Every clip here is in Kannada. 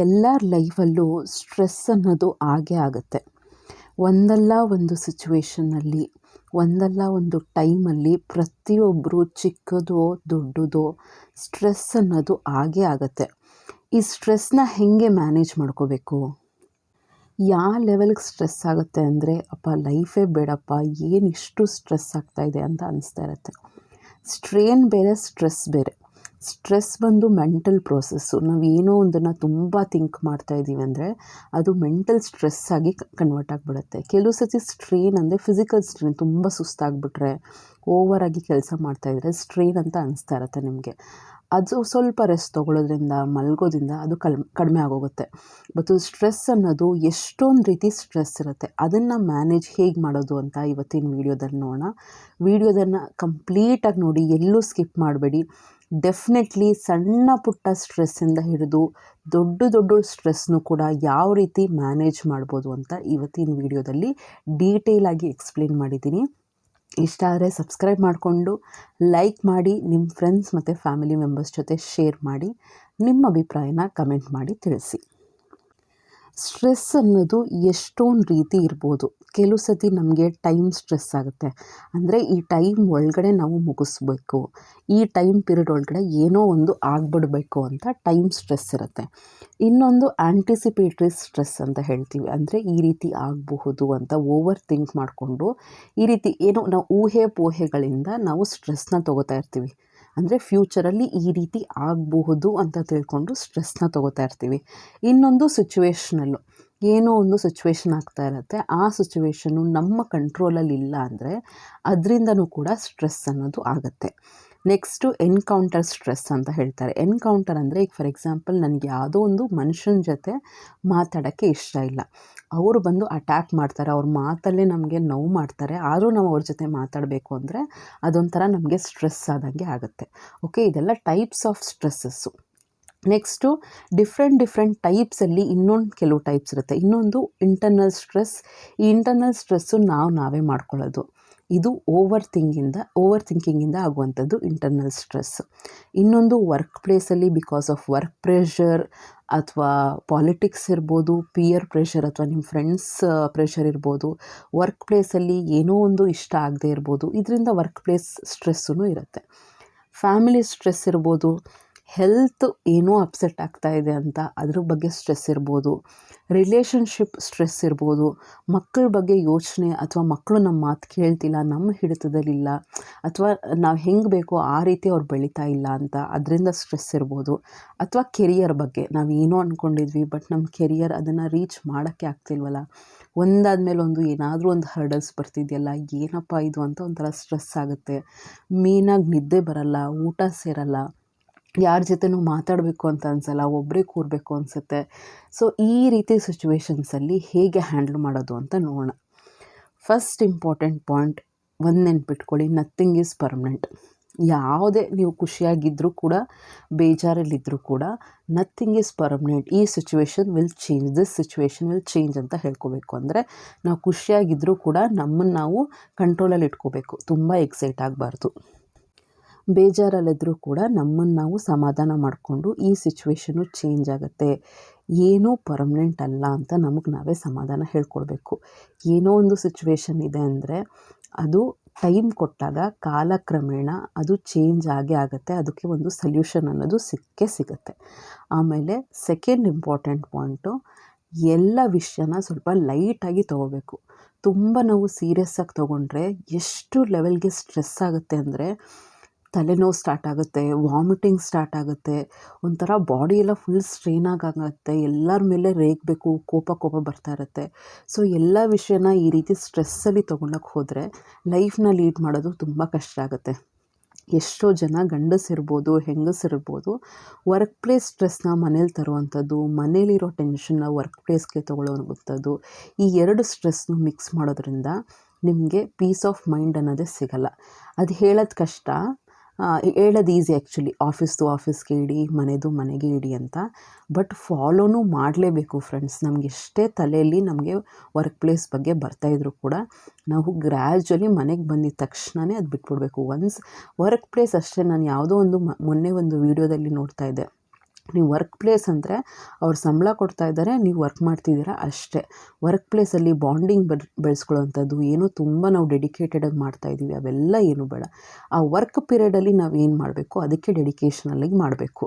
ಎಲ್ಲರ ಲೈಫಲ್ಲೂ ಸ್ಟ್ರೆಸ್ ಅನ್ನೋದು ಆಗೇ ಆಗುತ್ತೆ. ಒಂದಲ್ಲ ಒಂದು ಸಿಚುವೇಷನ್ನಲ್ಲಿ, ಒಂದಲ್ಲ ಒಂದು ಟೈಮಲ್ಲಿ ಪ್ರತಿಯೊಬ್ಬರು ಚಿಕ್ಕದೋ ದೊಡ್ಡದೋ ಸ್ಟ್ರೆಸ್ ಅನ್ನೋದು ಆಗೇ ಆಗುತ್ತೆ. ಈ ಸ್ಟ್ರೆಸ್ನ ಹೇಗೆ ಮ್ಯಾನೇಜ್ ಮಾಡ್ಕೋಬೇಕು? ಯಾವ ಲೆವೆಲ್ಗೆ ಸ್ಟ್ರೆಸ್ ಆಗುತ್ತೆ ಅಂದರೆ, ಅಪ್ಪ ಲೈಫೇ ಬೇಡಪ್ಪ, ಏನಿಷ್ಟು ಸ್ಟ್ರೆಸ್ ಆಗ್ತಾಯಿದೆ ಅಂತ ಅನಿಸ್ತಾ ಇರುತ್ತೆ. ಸ್ಟ್ರೇನ್ ಬೇರೆ, ಸ್ಟ್ರೆಸ್ ಬೇರೆ. ಸ್ಟ್ರೆಸ್ ಬಂದು ಮೆಂಟಲ್ ಪ್ರೋಸೆಸ್ಸು. ನಾವು ಏನೋ ಒಂದನ್ನು ತುಂಬ ಥಿಂಕ್ ಮಾಡ್ತಾಯಿದ್ದೀವಿ ಅಂದರೆ ಅದು ಮೆಂಟಲ್ ಸ್ಟ್ರೆಸ್ ಆಗಿ ಕನ್ವರ್ಟ್ ಆಗಿಬಿಡುತ್ತೆ. ಕೆಲವು ಸತಿ ಸ್ಟ್ರೇನ್ ಅಂದರೆ ಫಿಸಿಕಲ್ ಸ್ಟ್ರೇನ್, ತುಂಬ ಸುಸ್ತಾಗ್ಬಿಟ್ರೆ, ಓವರಾಗಿ ಕೆಲಸ ಮಾಡ್ತಾಯಿದ್ರೆ ಸ್ಟ್ರೇನ್ ಅಂತ ಅನಿಸ್ತಾ ಇರುತ್ತೆ ನಿಮಗೆ. ಅದು ಸ್ವಲ್ಪ ರೆಸ್ಟ್ ತೊಗೊಳ್ಳೋದ್ರಿಂದ, ಮಲಗೋದ್ರಿಂದ ಅದು ಕಡಿಮೆ ಆಗೋಗುತ್ತೆ. ಮತ್ತು ಸ್ಟ್ರೆಸ್ ಅನ್ನೋದು ಎಷ್ಟೊಂದು ರೀತಿ ಸ್ಟ್ರೆಸ್ ಇರುತ್ತೆ. ಅದನ್ನು ಮ್ಯಾನೇಜ್ ಹೇಗೆ ಮಾಡೋದು ಅಂತ ಇವತ್ತಿನ ವೀಡಿಯೋದಲ್ಲಿ ನೋಡೋಣ. ವೀಡಿಯೋದನ್ನು ಕಂಪ್ಲೀಟಾಗಿ ನೋಡಿ, ಎಲ್ಲೂ ಸ್ಕಿಪ್ ಮಾಡಬೇಡಿ. ಡೆಫಿನೆಟ್ಲಿ ಸಣ್ಣ ಪುಟ್ಟ ಸ್ಟ್ರೆಸ್ಸಿಂದ ಹಿಡಿದು ದೊಡ್ಡ ದೊಡ್ಡ ಸ್ಟ್ರೆಸ್ನು ಕೂಡ ಯಾವ ರೀತಿ ಮ್ಯಾನೇಜ್ ಮಾಡ್ಬೋದು ಅಂತ ಇವತ್ತಿನ ವೀಡಿಯೋದಲ್ಲಿ ಡೀಟೇಲಾಗಿ ಎಕ್ಸ್ಪ್ಲೇನ್ ಮಾಡಿದ್ದೀನಿ. ಇಷ್ಟ ಆದರೆ ಸಬ್ಸ್ಕ್ರೈಬ್ ಮಾಡಿಕೊಂಡು ಲೈಕ್ ಮಾಡಿ, ನಿಮ್ಮ ಫ್ರೆಂಡ್ಸ್ ಮತ್ತು ಫ್ಯಾಮಿಲಿ ಮೆಂಬರ್ಸ್ ಜೊತೆ ಶೇರ್ ಮಾಡಿ, ನಿಮ್ಮ ಅಭಿಪ್ರಾಯನ ಕಮೆಂಟ್ ಮಾಡಿ ತಿಳಿಸಿ. ಸ್ಟ್ರೆಸ್ ಅನ್ನೋದು ಎಷ್ಟೊಂದು ರೀತಿ ಇರ್ಬೋದು. ಕೆಲವು ಸತಿ ನಮಗೆ ಟೈಮ್ ಸ್ಟ್ರೆಸ್ ಆಗುತ್ತೆ. ಅಂದರೆ ಈ ಟೈಮ್ ಒಳಗಡೆ ನಾವು ಮುಗಿಸ್ಬೇಕು, ಈ ಟೈಮ್ ಪೀರಿಯಡ್ ಒಳಗಡೆ ಏನೋ ಒಂದು ಆಗಿಬಿಡ್ಬೇಕು ಅಂತ ಟೈಮ್ ಸ್ಟ್ರೆಸ್ ಇರುತ್ತೆ. ಇನ್ನೊಂದು ಆ್ಯಂಟಿಸಿಪೇಟ್ರಿ ಸ್ಟ್ರೆಸ್ ಅಂತ ಹೇಳ್ತೀವಿ. ಅಂದರೆ ಈ ರೀತಿ ಆಗಬಹುದು ಅಂತ ಓವರ್ ಥಿಂಕ್ ಮಾಡಿಕೊಂಡು ಈ ರೀತಿ ಏನೋ ನಾವು ಊಹೆ ಪೋಹೆಗಳಿಂದ ನಾವು ಸ್ಟ್ರೆಸ್ನ ತೊಗೋತಾ ಇರ್ತೀವಿ. ಅಂದರೆ ಫ್ಯೂಚರಲ್ಲಿ ಈ ರೀತಿ ಆಗಬಹುದು ಅಂತ ತಿಳ್ಕೊಂಡು ಸ್ಟ್ರೆಸ್ನ ತೊಗೋತಾ ಇರ್ತೀವಿ. ಇನ್ನೊಂದು ಸಿಚುವೇಷ್ನಲ್ಲು, ಏನೋ ಒಂದು ಸಿಚುವೇಶನ್ ಆಗ್ತಾ ಇರುತ್ತೆ, ಆ ಸಿಚುವೇಶನ್ನು ನಮ್ಮ ಕಂಟ್ರೋಲಲ್ಲಿ ಇಲ್ಲ ಅಂದರೆ ಅದರಿಂದನೂ ಕೂಡ ಸ್ಟ್ರೆಸ್ ಅನ್ನೋದು ಆಗುತ್ತೆ. ನೆಕ್ಸ್ಟು ಎನ್ಕೌಂಟರ್ ಸ್ಟ್ರೆಸ್ ಅಂತ ಹೇಳ್ತಾರೆ. ಎನ್ಕೌಂಟರ್ ಅಂದರೆ ಈಗ ಫಾರ್ ಎಕ್ಸಾಂಪಲ್ ನನಗೆ ಯಾವುದೋ ಒಂದು ಮನುಷ್ಯನ ಜೊತೆ ಮಾತಾಡೋಕ್ಕೆ ಇಷ್ಟ ಇಲ್ಲ, ಅವರು ಬಂದು ಅಟ್ಯಾಕ್ ಮಾಡ್ತಾರೆ, ಅವ್ರ ಮಾತಲ್ಲೇ ನಮಗೆ ನೋವು ಮಾಡ್ತಾರೆ, ಆದರೂ ನಾವು ಅವ್ರ ಜೊತೆ ಮಾತಾಡಬೇಕು ಅಂದರೆ ಅದೊಂಥರ ನಮಗೆ ಸ್ಟ್ರೆಸ್ ಆದಂಗೆ ಆಗುತ್ತೆ. ಓಕೆ, ಇದೆಲ್ಲ ಟೈಪ್ಸ್ ಆಫ್ ಸ್ಟ್ರೆಸ್ಸಸ್ಸು. ನೆಕ್ಸ್ಟು ಡಿಫ್ರೆಂಟ್ ಟೈಪ್ಸಲ್ಲಿ ಇನ್ನೊಂದು ಕೆಲವು ಟೈಪ್ಸ್ ಇರುತ್ತೆ. ಇನ್ನೊಂದು ಇಂಟರ್ನಲ್ ಸ್ಟ್ರೆಸ್. ಈ ಇಂಟರ್ನಲ್ ಸ್ಟ್ರೆಸ್ಸು ನಾವೇ ಮಾಡ್ಕೊಳ್ಳೋದು. ಇದು ಓವರ್ ಥಿಂಕಿಂಗಿಂದ ಆಗುವಂಥದ್ದು ಇಂಟರ್ನಲ್ ಸ್ಟ್ರೆಸ್. ಇನ್ನೊಂದು ವರ್ಕ್ ಪ್ಲೇಸಲ್ಲಿ ಬಿಕಾಸ್ ಆಫ್ ವರ್ಕ್ ಪ್ರೆಷರ್ ಅಥವಾ ಪಾಲಿಟಿಕ್ಸ್ ಇರ್ಬೋದು, ಪಿಯರ್ ಪ್ರೆಷರ್ ಅಥವಾ ನಿಮ್ಮ ಫ್ರೆಂಡ್ಸ್ ಪ್ರೆಷರ್ ಇರ್ಬೋದು, ವರ್ಕ್ ಪ್ಲೇಸಲ್ಲಿ ಏನೋ ಒಂದು ಇಷ್ಟ ಆಗದೆ ಇರ್ಬೋದು, ಇದರಿಂದ ವರ್ಕ್ ಪ್ಲೇಸ್ ಸ್ಟ್ರೆಸ್ಸೂ ಇರುತ್ತೆ. ಫ್ಯಾಮಿಲಿ ಸ್ಟ್ರೆಸ್ ಇರ್ಬೋದು, ಹೆಲ್ತ್ ಏನೋ ಅಪ್ಸೆಟ್ ಆಗ್ತಾ ಇದೆ ಅಂತ ಅದ್ರ ಬಗ್ಗೆ ಸ್ಟ್ರೆಸ್ ಇರ್ಬೋದು, ರಿಲೇಷನ್ಶಿಪ್ ಸ್ಟ್ರೆಸ್ ಇರ್ಬೋದು, ಮಕ್ಕಳ ಬಗ್ಗೆ ಯೋಚನೆ ಅಥವಾ ಮಕ್ಕಳು ನಮ್ಮ ಮಾತು ಕೇಳ್ತಿಲ್ಲ, ನಮ್ಮ ಹಿಡಿತದಲ್ಲಿಲ್ಲ, ಅಥವಾ ನಾವು ಹೆಂಗೆ ಬೇಕೋ ಆ ರೀತಿ ಅವ್ರು ಬೆಳೀತಾ ಇಲ್ಲ ಅಂತ ಅದರಿಂದ ಸ್ಟ್ರೆಸ್ ಇರ್ಬೋದು. ಅಥವಾ ಕೆರಿಯರ್ ಬಗ್ಗೆ, ನಾವು ಏನೋ ಅಂದ್ಕೊಂಡಿದ್ವಿ ಬಟ್ ನಮ್ಮ ಕೆರಿಯರ್ ಅದನ್ನು ರೀಚ್ ಮಾಡೋಕ್ಕೆ ಆಗ್ತಿಲ್ವಲ್ಲ, ಒಂದಾದ್ಮೇಲೆ ಒಂದು ಏನಾದರೂ ಒಂದು ಹರ್ಡಲ್ಸ್ ಬರ್ತಿದೆಯಲ್ಲ, ಏನಪ್ಪ ಇದು ಅಂತ ಒಂಥರ ಸ್ಟ್ರೆಸ್ ಆಗುತ್ತೆ. ಮೇನಾಗಿ ನಿದ್ದೆ ಬರಲ್ಲ, ಊಟ ಸೇರಲ್ಲ, ಯಾರ ಜೊತೆನೂ ಮಾತಾಡಬೇಕು ಅಂತ ಅನಿಸಲ್ಲ, ಒಬ್ಬರೇ ಕೂರಬೇಕು ಅನಿಸುತ್ತೆ. ಸೊ ಈ ರೀತಿ ಸಿಚುವೇಶನ್ಸಲ್ಲಿ ಹೇಗೆ ಹ್ಯಾಂಡಲ್ ಮಾಡೋದು ಅಂತ ನೋಡೋಣ. ಫಸ್ಟ್ ಇಂಪಾರ್ಟೆಂಟ್ ಪಾಯಿಂಟ್ ಒಂದು ನೆನ್ಪಿಟ್ಕೊಳ್ಳಿ, ನಥಿಂಗ್ ಈಸ್ ಪರ್ಮನೆಂಟ್. ಯಾವುದೇ ನೀವು ಖುಷಿಯಾಗಿದ್ದರೂ ಕೂಡ, ಬೇಜಾರಲ್ಲಿದ್ದರೂ ಕೂಡ, ನಥಿಂಗ್ ಈಸ್ ಪರ್ಮನೆಂಟ್. ಈ situation will change, this situation will change ಅಂತ ಹೇಳ್ಕೋಬೇಕು. ಅಂದರೆ ನಾವು ಖುಷಿಯಾಗಿದ್ದರೂ ಕೂಡ ನಮ್ಮನ್ನು ನಾವು ಕಂಟ್ರೋಲಲ್ಲಿ ಇಟ್ಕೋಬೇಕು, ತುಂಬ ಎಕ್ಸೈಟ್ ಆಗಬಾರ್ದು. ಬೇಜಾರಲ್ಲಿದ್ದರೂ ಕೂಡ ನಮ್ಮನ್ನು ನಾವು ಸಮಾಧಾನ ಮಾಡಿಕೊಂಡು ಈ ಸಿಚುವೇಶನ್ನು ಚೇಂಜ್ ಆಗುತ್ತೆ, ಏನೂ ಪರ್ಮನೆಂಟ್ ಅಲ್ಲ ಅಂತ ನಮಗೆ ನಾವೇ ಸಮಾಧಾನ ಹೇಳ್ಕೊಳ್ಬೇಕು. ಏನೋ ಒಂದು ಸಿಚುವೇಶನ್ ಇದೆ ಅಂದರೆ ಅದು ಟೈಮ್ ಕೊಟ್ಟಾಗ ಕಾಲಕ್ರಮೇಣ ಅದು ಚೇಂಜ್ ಆಗುತ್ತೆ, ಅದಕ್ಕೆ ಒಂದು ಸೊಲ್ಯೂಷನ್ ಅನ್ನೋದು ಸಿಗುತ್ತೆ. ಆಮೇಲೆ ಸೆಕೆಂಡ್ ಇಂಪಾರ್ಟೆಂಟ್ ಪಾಯಿಂಟು, ಎಲ್ಲ ವಿಷಯನ ಸ್ವಲ್ಪ ಲೈಟಾಗಿ ತೊಗೋಬೇಕು. ತುಂಬ ನಾವು ಸೀರಿಯಸ್ಸಾಗಿ ತೊಗೊಂಡ್ರೆ ಎಷ್ಟು ಲೆವೆಲ್ಗೆ ಸ್ಟ್ರೆಸ್ ಆಗುತ್ತೆ ಅಂದರೆ ತಲೆನೋವು ಸ್ಟಾರ್ಟ್ ಆಗುತ್ತೆ, ವಾಮಿಟಿಂಗ್ ಸ್ಟಾರ್ಟ್ ಆಗುತ್ತೆ, ಒಂಥರ ಬಾಡಿ ಎಲ್ಲ ಫುಲ್ ಸ್ಟ್ರೈನ್ ಆಗುತ್ತೆ, ಎಲ್ಲರ ಮೇಲೆ ರೇಗಬೇಕು, ಕೋಪ ಬರ್ತಾ ಇರುತ್ತೆ. ಸೊ ಎಲ್ಲ ವಿಷಯನ ಈ ರೀತಿ ಸ್ಟ್ರೆಸ್ಸಲ್ಲಿ ತೊಗೊಳಕ್ಕೆ ಹೋದರೆ ಲೈಫ್ನ ಲೀಡ್ ಮಾಡೋದು ತುಂಬ ಕಷ್ಟ ಆಗುತ್ತೆ. ಎಷ್ಟೋ ಜನ ಗಂಡಸಿರ್ಬೋದು, ಹೆಂಗಸಿರ್ಬೋದು, ವರ್ಕ್ ಪ್ಲೇಸ್ ಸ್ಟ್ರೆಸ್ನ ಮನೇಲಿ ತರುವಂಥದ್ದು, ಮನೇಲಿರೋ ಟೆನ್ಷನ್ನ ವರ್ಕ್ ಪ್ಲೇಸ್ಗೆ ತೊಗೊಳ್ಳೋವಂಥದ್ದು, ಈ ಎರಡು ಸ್ಟ್ರೆಸ್ನು ಮಿಕ್ಸ್ ಮಾಡೋದ್ರಿಂದ ನಿಮಗೆ ಪೀಸ್ ಆಫ್ ಮೈಂಡ್ ಅನ್ನೋದೇ ಸಿಗಲ್ಲ. ಅದು ಹೇಳೋದು ಕಷ್ಟ, ಹೇಳೋದು ಈಸಿ ಆ್ಯಕ್ಚುಲಿ, ಆಫೀಸ್ಗೆ ಇಡಿ, ಮನೆಗೆ ಇಡಿ ಅಂತ. ಬಟ್ ಫಾಲೋನೂ ಮಾಡಲೇಬೇಕು ಫ್ರೆಂಡ್ಸ್. ನಮ್ಗೆ ಎಷ್ಟೇ ತಲೆಯಲ್ಲಿ ನಮಗೆ ವರ್ಕ್ ಪ್ಲೇಸ್ ಬಗ್ಗೆ ಬರ್ತಾಯಿದ್ರು ಕೂಡ ನಾವು ಗ್ರ್ಯಾಜುವಲಿ ಮನೆಗೆ ಬಂದಿದ್ದ ತಕ್ಷಣವೇ ಅದು ಬಿಟ್ಬಿಡ್ಬೇಕು. ಒನ್ಸ್ ವರ್ಕ್ ಪ್ಲೇಸ್ ಅಷ್ಟೇ. ನಾನು ಯಾವುದೋ ಒಂದು ಮೊನ್ನೆ ಒಂದು ವೀಡಿಯೋದಲ್ಲಿ ನೋಡ್ತಾ ಇದ್ದೆ, ನೀವು ವರ್ಕ್ ಪ್ಲೇಸ್ ಅಂದರೆ ಅವ್ರು ಸಂಬಳ ಕೊಡ್ತಾ ಇದ್ದಾರೆ, ನೀವು ವರ್ಕ್ ಮಾಡ್ತಿದ್ದೀರಾ ಅಷ್ಟೇ. ವರ್ಕ್ ಪ್ಲೇಸಲ್ಲಿ ಬಾಂಡಿಂಗ್ ಬೆಳೆಸ್ಕೊಳ್ಳೋವಂಥದ್ದು ಏನೋ ತುಂಬ ನಾವು ಡೆಡಿಕೇಟೆಡಾಗಿ ಮಾಡ್ತಾಯಿದ್ದೀವಿ ಅವೆಲ್ಲ ಏನೂ ಬೇಡ. ಆ ವರ್ಕ್ ಪೀರಿಯಡಲ್ಲಿ ನಾವು ಏನು ಮಾಡಬೇಕು ಅದಕ್ಕೆ ಡೆಡಿಕೇಷನಲ್ಲಿ ಮಾಡಬೇಕು.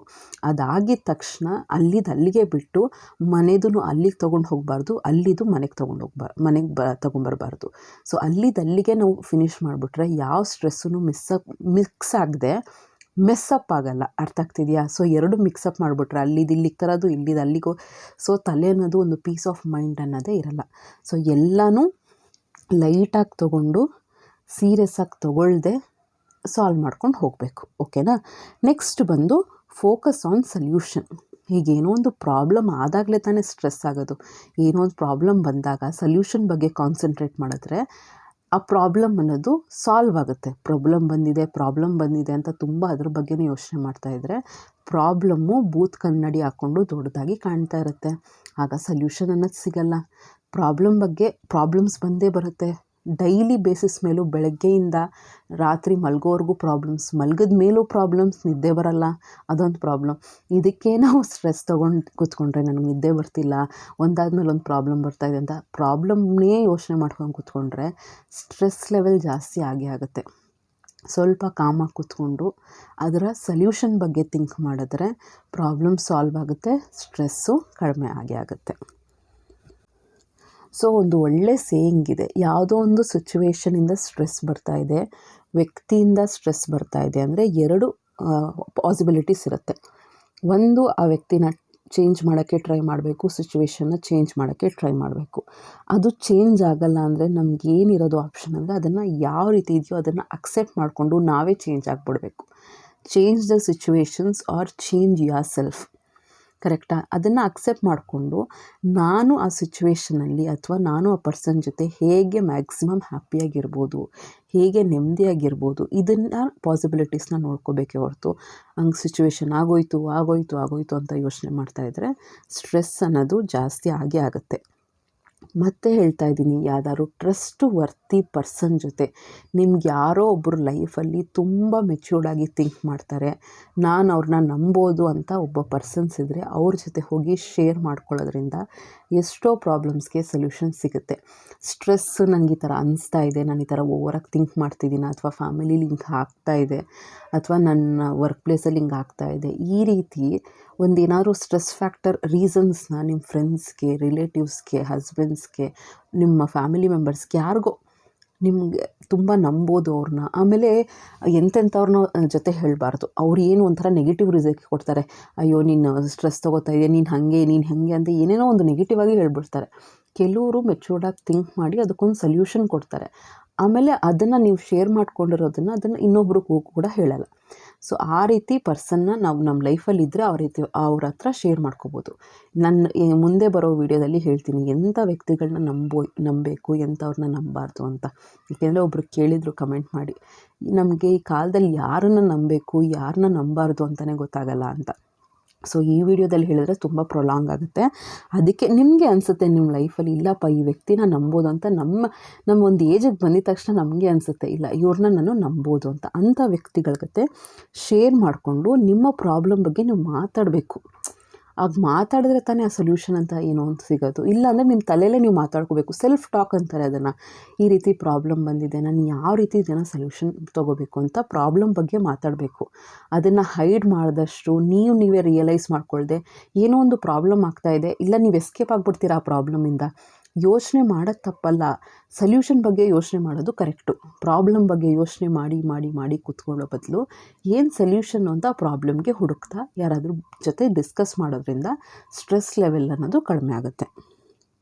ಅದಾಗಿದ ತಕ್ಷಣ ಅಲ್ಲಿಗೆ ಬಿಟ್ಟು ಮನೆದೂ ಅಲ್ಲಿಗೆ ತೊಗೊಂಡು ಹೋಗಬಾರ್ದು, ಅಲ್ಲಿದು ಮನೆಗೆ ತೊಗೊಂಬರಬಾರ್ದು. ಸೊ ಅಲ್ಲಿಗೆ ನಾವು ಫಿನಿಷ್ ಮಾಡಿಬಿಟ್ರೆ ಯಾವ ಸ್ಟ್ರೆಸ್ಸೂ ಮಿಕ್ಸ್ ಆಗದೆ ಮೆಸ್ಸಪ್ ಆಗಲ್ಲ. ಅರ್ಥ ಆಗ್ತಿದೆಯಾ? ಸೊ ಎರಡು ಮಿಕ್ಸಪ್ ಮಾಡಿಬಿಟ್ರೆ ಇಲ್ಲಿಗೆ ತರೋದು ಅಲ್ಲಿಗೋ, ಸೊ ತಲೆ ಅನ್ನೋದು ಒಂದು ಪೀಸ್ ಆಫ್ ಮೈಂಡ್ ಅನ್ನೋದೇ ಇರಲ್ಲ. ಸೊ ಎಲ್ಲನೂ ಲೈಟಾಗಿ ತೊಗೊಂಡು ಸೀರಿಯಸ್ಸಾಗಿ ತೊಗೊಳ್ದೆ ಸಾಲ್ವ್ ಮಾಡ್ಕೊಂಡು ಹೋಗಬೇಕು. ಓಕೆನಾ? ನೆಕ್ಸ್ಟ್ ಬಂದು ಫೋಕಸ್ ಆನ್ ಸಲ್ಯೂಷನ್. ಹೀಗೇನೋ ಒಂದು ಪ್ರಾಬ್ಲಮ್ ಆದಾಗಲೇ ತಾನೇ ಸ್ಟ್ರೆಸ್ ಆಗೋದು. ಏನೋ ಒಂದು ಪ್ರಾಬ್ಲಮ್ ಬಂದಾಗ ಸಲ್ಯೂಷನ್ ಬಗ್ಗೆ ಕಾನ್ಸಂಟ್ರೇಟ್ ಮಾಡಿದ್ರೆ ಆ ಪ್ರಾಬ್ಲಮ್ ಅನ್ನೋದು ಸಾಲ್ವ್ ಆಗುತ್ತೆ. ಪ್ರಾಬ್ಲಮ್ ಬಂದಿದೆ ಅಂತ ತುಂಬ ಅದ್ರ ಬಗ್ಗೆನೇ ಯೋಚನೆ ಮಾಡ್ತಾಯಿದ್ರೆ ಪ್ರಾಬ್ಲಮ್ಮು ಬೂತ್ ಕನ್ನಡಿ ಹಾಕ್ಕೊಂಡು ದೊಡ್ಡದಾಗಿ ಕಾಣ್ತಾ ಇರುತ್ತೆ. ಆಗ ಸಲ್ಯೂಷನ್ ಅನ್ನೋದು ಸಿಗಲ್ಲ. ಪ್ರಾಬ್ಲಮ್ಸ್ ಬಂದೇ ಬರುತ್ತೆ. ಡೈಲಿ ಬೇಸಿಸ್ ಮೇಲೂ ಬೆಳಗ್ಗೆಯಿಂದ ರಾತ್ರಿ ಮಲಗೋವರೆಗೂ ಪ್ರಾಬ್ಲಮ್ಸ್, ಮಲಗಿದ ಮೇಲೂ ಪ್ರಾಬ್ಲಮ್ಸ್, ನಿದ್ದೆ ಬರಲ್ಲ, ಅದೊಂದು ಪ್ರಾಬ್ಲಮ್. ಇದಕ್ಕೆ ನಾವು ಸ್ಟ್ರೆಸ್ ತೊಗೊಂಡು ಕೂತ್ಕೊಂಡ್ರೆ ನನಗೆ ನಿದ್ದೆ ಬರ್ತಿಲ್ಲ, ಒಂದಾದ್ಮೇಲೆ ಒಂದು ಪ್ರಾಬ್ಲಮ್ ಬರ್ತಾಯಿದೆ ಅಂತ ಪ್ರಾಬ್ಲಮ್ನೇ ಯೋಚನೆ ಮಾಡ್ಕೊಂಡು ಕೂತ್ಕೊಂಡ್ರೆ ಸ್ಟ್ರೆಸ್ ಲೆವೆಲ್ ಜಾಸ್ತಿ ಆಗುತ್ತೆ. ಸ್ವಲ್ಪ ಕಾಮಾಗಿ ಕೂತ್ಕೊಂಡು ಅದರ ಸಲ್ಯೂಷನ್ ಬಗ್ಗೆ ಥಿಂಕ್ ಮಾಡಿದ್ರೆ ಪ್ರಾಬ್ಲಮ್ ಸಾಲ್ವ್ ಆಗುತ್ತೆ, ಸ್ಟ್ರೆಸ್ಸು ಕಡಿಮೆ ಆಗುತ್ತೆ. ಸೊ ಒಂದು ಒಳ್ಳೆ ಸೇಯಿಂಗ್ ಇದೆ, ಯಾವುದೋ ಒಂದು ಸಿಚುವೇಷನಿಂದ ಸ್ಟ್ರೆಸ್ ಬರ್ತಾಯಿದೆ, ವ್ಯಕ್ತಿಯಿಂದ ಸ್ಟ್ರೆಸ್ ಬರ್ತಾಯಿದೆ ಅಂದರೆ ಎರಡು ಪಾಸಿಬಿಲಿಟೀಸ್ ಇರುತ್ತೆ. ಒಂದು, ಆ ವ್ಯಕ್ತಿನ ಚೇಂಜ್ ಮಾಡೋಕ್ಕೆ ಟ್ರೈ ಮಾಡಬೇಕು, ಸಿಚುವೇಷನ್ನ ಚೇಂಜ್ ಮಾಡೋಕ್ಕೆ ಟ್ರೈ ಮಾಡಬೇಕು. ಅದು ಚೇಂಜ್ ಆಗಲ್ಲ ಅಂದರೆ ನಮಗೇನಿರೋದು ಆಪ್ಷನ್ ಅಂದರೆ ಅದನ್ನು ಯಾವ ರೀತಿ ಇದೆಯೋ ಅದನ್ನು ಅಕ್ಸೆಪ್ಟ್ ಮಾಡಿಕೊಂಡು ನಾವೇ ಚೇಂಜ್ ಆಗಿಬಿಡ್ಬೇಕು. Change the situations or change yourself. ಕರೆಕ್ಟಾ? ಅದನ್ನು ಅಕ್ಸೆಪ್ಟ್ ಮಾಡಿಕೊಂಡು ನಾನು ಆ ಸಿಚುವೇಷನಲ್ಲಿ ಅಥವಾ ನಾನು ಆ ಪರ್ಸನ್ ಜೊತೆ ಹೇಗೆ ಮ್ಯಾಕ್ಸಿಮಮ್ ಹ್ಯಾಪಿಯಾಗಿರ್ಬೋದು, ಹೇಗೆ ನೆಮ್ಮದಿಯಾಗಿರ್ಬೋದು, ಇದನ್ನು ಪಾಸಿಬಿಲಿಟೀಸ್ನ ನೋಡ್ಕೋಬೇಕೇ ಹೊರತು ಹಂಗೆ ಸಿಚುವೇಶನ್ ಆಗೋಯ್ತು ಅಂತ ಯೋಚನೆ ಮಾಡ್ತಾಯಿದ್ರೆ ಸ್ಟ್ರೆಸ್ ಅನ್ನೋದು ಜಾಸ್ತಿ ಆಗುತ್ತೆ. ಮತ್ತೆ ಹೇಳ್ತಾ ಇದ್ದೀನಿ, ಯಾವ್ದಾದ್ರು ಟ್ರಸ್ಟ್ ವರ್ತಿ ಪರ್ಸನ್ ಜೊತೆ ನಿಮ್ಗೆ ಯಾರೋ ಒಬ್ಬರು ಲೈಫಲ್ಲಿ ತುಂಬ ಮೆಚ್ಯೂರ್ಡಾಗಿ ಥಿಂಕ್ ಮಾಡ್ತಾರೆ, ನಾನು ಅವ್ರನ್ನ ನಂಬೋದು ಅಂತ ಒಬ್ಬ ಪರ್ಸನ್ಸ್ ಇದ್ದರೆ ಅವ್ರ ಜೊತೆ ಹೋಗಿ ಶೇರ್ ಮಾಡ್ಕೊಳ್ಳೋದ್ರಿಂದ ಎಷ್ಟೋ ಪ್ರಾಬ್ಲಮ್ಸ್ಗೆ ಸೊಲ್ಯೂಷನ್ ಸಿಗುತ್ತೆ. ಸ್ಟ್ರೆಸ್ ನನಗೆ ಈ ಥರ ಅನಿಸ್ತಾ ಇದೆ, ನಾನು ಈ ಥರ ಓವರಾಗಿ ಥಿಂಕ್ ಮಾಡ್ತಿದ್ದೀನಿ, ಅಥವಾ ಫ್ಯಾಮಿಲಿಲಿ ಹಿಂಗೆ ಆಗ್ತಾಯಿದೆ, ಅಥವಾ ನನ್ನ ವರ್ಕ್ ಪ್ಲೇಸಲ್ಲಿ ಹಿಂಗೆ ಆಗ್ತಾಯಿದೆ, ಈ ರೀತಿ ಒಂದೇನಾದ್ರು ಸ್ಟ್ರೆಸ್ ಫ್ಯಾಕ್ಟರ್ ರೀಸನ್ಸ್ನ ನಿಮ್ಮ ಫ್ರೆಂಡ್ಸ್ಗೆ, ರಿಲೇಟಿವ್ಸ್ಗೆ, ಹಸ್ಬೆಂಡ್ಸ್ಗೆ, ನಿಮ್ಮ ಫ್ಯಾಮಿಲಿ ಮೆಂಬರ್ಸ್ಗೆ ಯಾರಿಗೋ ನಿಮಗೆ ತುಂಬ ನಂಬೋದು ಅವ್ರನ್ನ. ಆಮೇಲೆ ಎಂತೆಂಥವ್ರನ್ನ ಜೊತೆ ಹೇಳಬಾರ್ದು. ಅವ್ರು ಏನು ಒಂಥರ ನೆಗೆಟಿವ್ ರಿಸಲ್ಟ್ ಕೊಡ್ತಾರೆ, ಅಯ್ಯೋ ನೀನು ಸ್ಟ್ರೆಸ್ ತೊಗೋತಾ ಇದೆಯಾ, ನೀನು ಹಾಗೆ ಅಂತ ಏನೇನೋ ಒಂದು ನೆಗೆಟಿವ್ ಆಗಿ ಹೇಳ್ಬಿಡ್ತಾರೆ. ಕೆಲವರು ಮೆಚೂರ್ಡಾಗಿ ಥಿಂಕ್ ಮಾಡಿ ಅದಕ್ಕೊಂದು ಸಲ್ಯೂಷನ್ ಕೊಡ್ತಾರೆ. ಆಮೇಲೆ ಅದನ್ನು ನೀವು ಶೇರ್ ಮಾಡ್ಕೊಂಡಿರೋದನ್ನು ಅದನ್ನು ಇನ್ನೊಬ್ರಿಗೂ ಕೂಡ ಹೇಳಲ್ಲ. ಸೊ ಆ ರೀತಿ ಪರ್ಸನ್ನ ನಾವು ನಮ್ಮ ಲೈಫಲ್ಲಿ ಇದ್ದರೆ ಅವ್ರ ಹತ್ರ ಶೇರ್ ಮಾಡ್ಕೋಬೋದು. ನನ್ನ ಮುಂದೆ ಬರೋ ವಿಡಿಯೋದಲ್ಲಿ ಹೇಳ್ತೀನಿ ಎಂಥ ವ್ಯಕ್ತಿಗಳನ್ನ ನಂಬಬೇಕು, ಎಂಥವ್ರನ್ನ ನಂಬಬಾರ್ದು ಅಂತ. ಏಕೆಂದರೆ ಒಬ್ಬರು ಕೇಳಿದರು ಕಮೆಂಟ್ ಮಾಡಿ, ನಮಗೆ ಈ ಕಾಲದಲ್ಲಿ ಯಾರನ್ನು ನಂಬಬೇಕು, ಯಾರನ್ನ ನಂಬಬಾರ್ದು ಅಂತಲೇ ಗೊತ್ತಾಗಲ್ಲ ಅಂತ. ಸೊ ಈ ವಿಡಿಯೋದಲ್ಲಿ ಹೇಳಿದ್ರೆ ತುಂಬ ಪ್ರೊಲಾಂಗ್ ಆಗುತ್ತೆ. ಅದಕ್ಕೆ ನಿಮಗೆ ಅನಿಸುತ್ತೆ ನಿಮ್ಮ ಲೈಫಲ್ಲಿ ಇಲ್ಲಪ್ಪ ಈ ವ್ಯಕ್ತಿನ ನಂಬೋದು ಅಂತ ನಮ್ಮ ಒಂದು ಏಜಿಗೆ ಬಂದಿದ ತಕ್ಷಣ ನಮಗೆ ಅನಿಸುತ್ತೆ ಇಲ್ಲ ಇವ್ರನ್ನ ನಾನು ನಂಬೋದು ಅಂತ. ಅಂಥ ವ್ಯಕ್ತಿಗಳ ಜೊತೆ ಶೇರ್ ಮಾಡಿಕೊಂಡು ನಿಮ್ಮ ಪ್ರಾಬ್ಲಮ್ ಬಗ್ಗೆ ನೀವು ಮಾತಾಡಬೇಕು. ಆಗ ಮಾತಾಡಿದ್ರೆ ತಾನೇ ಆ ಸೊಲ್ಯೂಷನ್ ಅಂತ ಏನೋ ಅಂತ ಸಿಗೋದು. ಇಲ್ಲಾಂದರೆ ನಿಮ್ಮ ತಲೆಯಲ್ಲೇ ನೀವು ಮಾತಾಡ್ಕೋಬೇಕು. ಸೆಲ್ಫ್ ಟಾಕ್ ಅಂತಾರೆ ಅದನ್ನು. ಈ ರೀತಿ ಪ್ರಾಬ್ಲಮ್ ಬಂದಿದೆ, ನಾನು ಯಾವ ರೀತಿ ಇದನ್ನು ಸೊಲ್ಯೂಷನ್ ತೊಗೋಬೇಕು ಅಂತ ಪ್ರಾಬ್ಲಮ್ ಬಗ್ಗೆ ಮಾತಾಡಬೇಕು. ಅದನ್ನು ಹೈಡ್ ಮಾಡಿದಷ್ಟು ನೀವೇ ರಿಯಲೈಸ್ ಮಾಡ್ಕೊಳ್ದೆ ಏನೋ ಒಂದು ಪ್ರಾಬ್ಲಮ್ ಆಗ್ತಾಯಿದೆ, ಇಲ್ಲ ನೀವು ಎಸ್ಕೇಪ್ ಆಗಿಬಿಡ್ತೀರಾ ಆ ಪ್ರಾಬ್ಲಮಿಂದ. ಯೋಚನೆ ಮಾಡೋದು ತಪ್ಪಲ್ಲ, ಸಲ್ಯೂಷನ್ ಬಗ್ಗೆ ಯೋಚನೆ ಮಾಡೋದು ಕರೆಕ್ಟು. ಪ್ರಾಬ್ಲಮ್ ಬಗ್ಗೆ ಯೋಚನೆ ಮಾಡಿ ಕೂತ್ಕೊಳ್ಳೋ ಬದಲು ಏನು ಸಲ್ಯೂಷನ್ ಅಂತ ಪ್ರಾಬ್ಲಮ್ಗೆ ಹುಡುಕ್ತಾ ಯಾರಾದರೂ ಜೊತೆ ಡಿಸ್ಕಸ್ ಮಾಡೋದ್ರಿಂದ ಸ್ಟ್ರೆಸ್ ಲೆವೆಲ್ ಅನ್ನೋದು ಕಡಿಮೆ ಆಗುತ್ತೆ.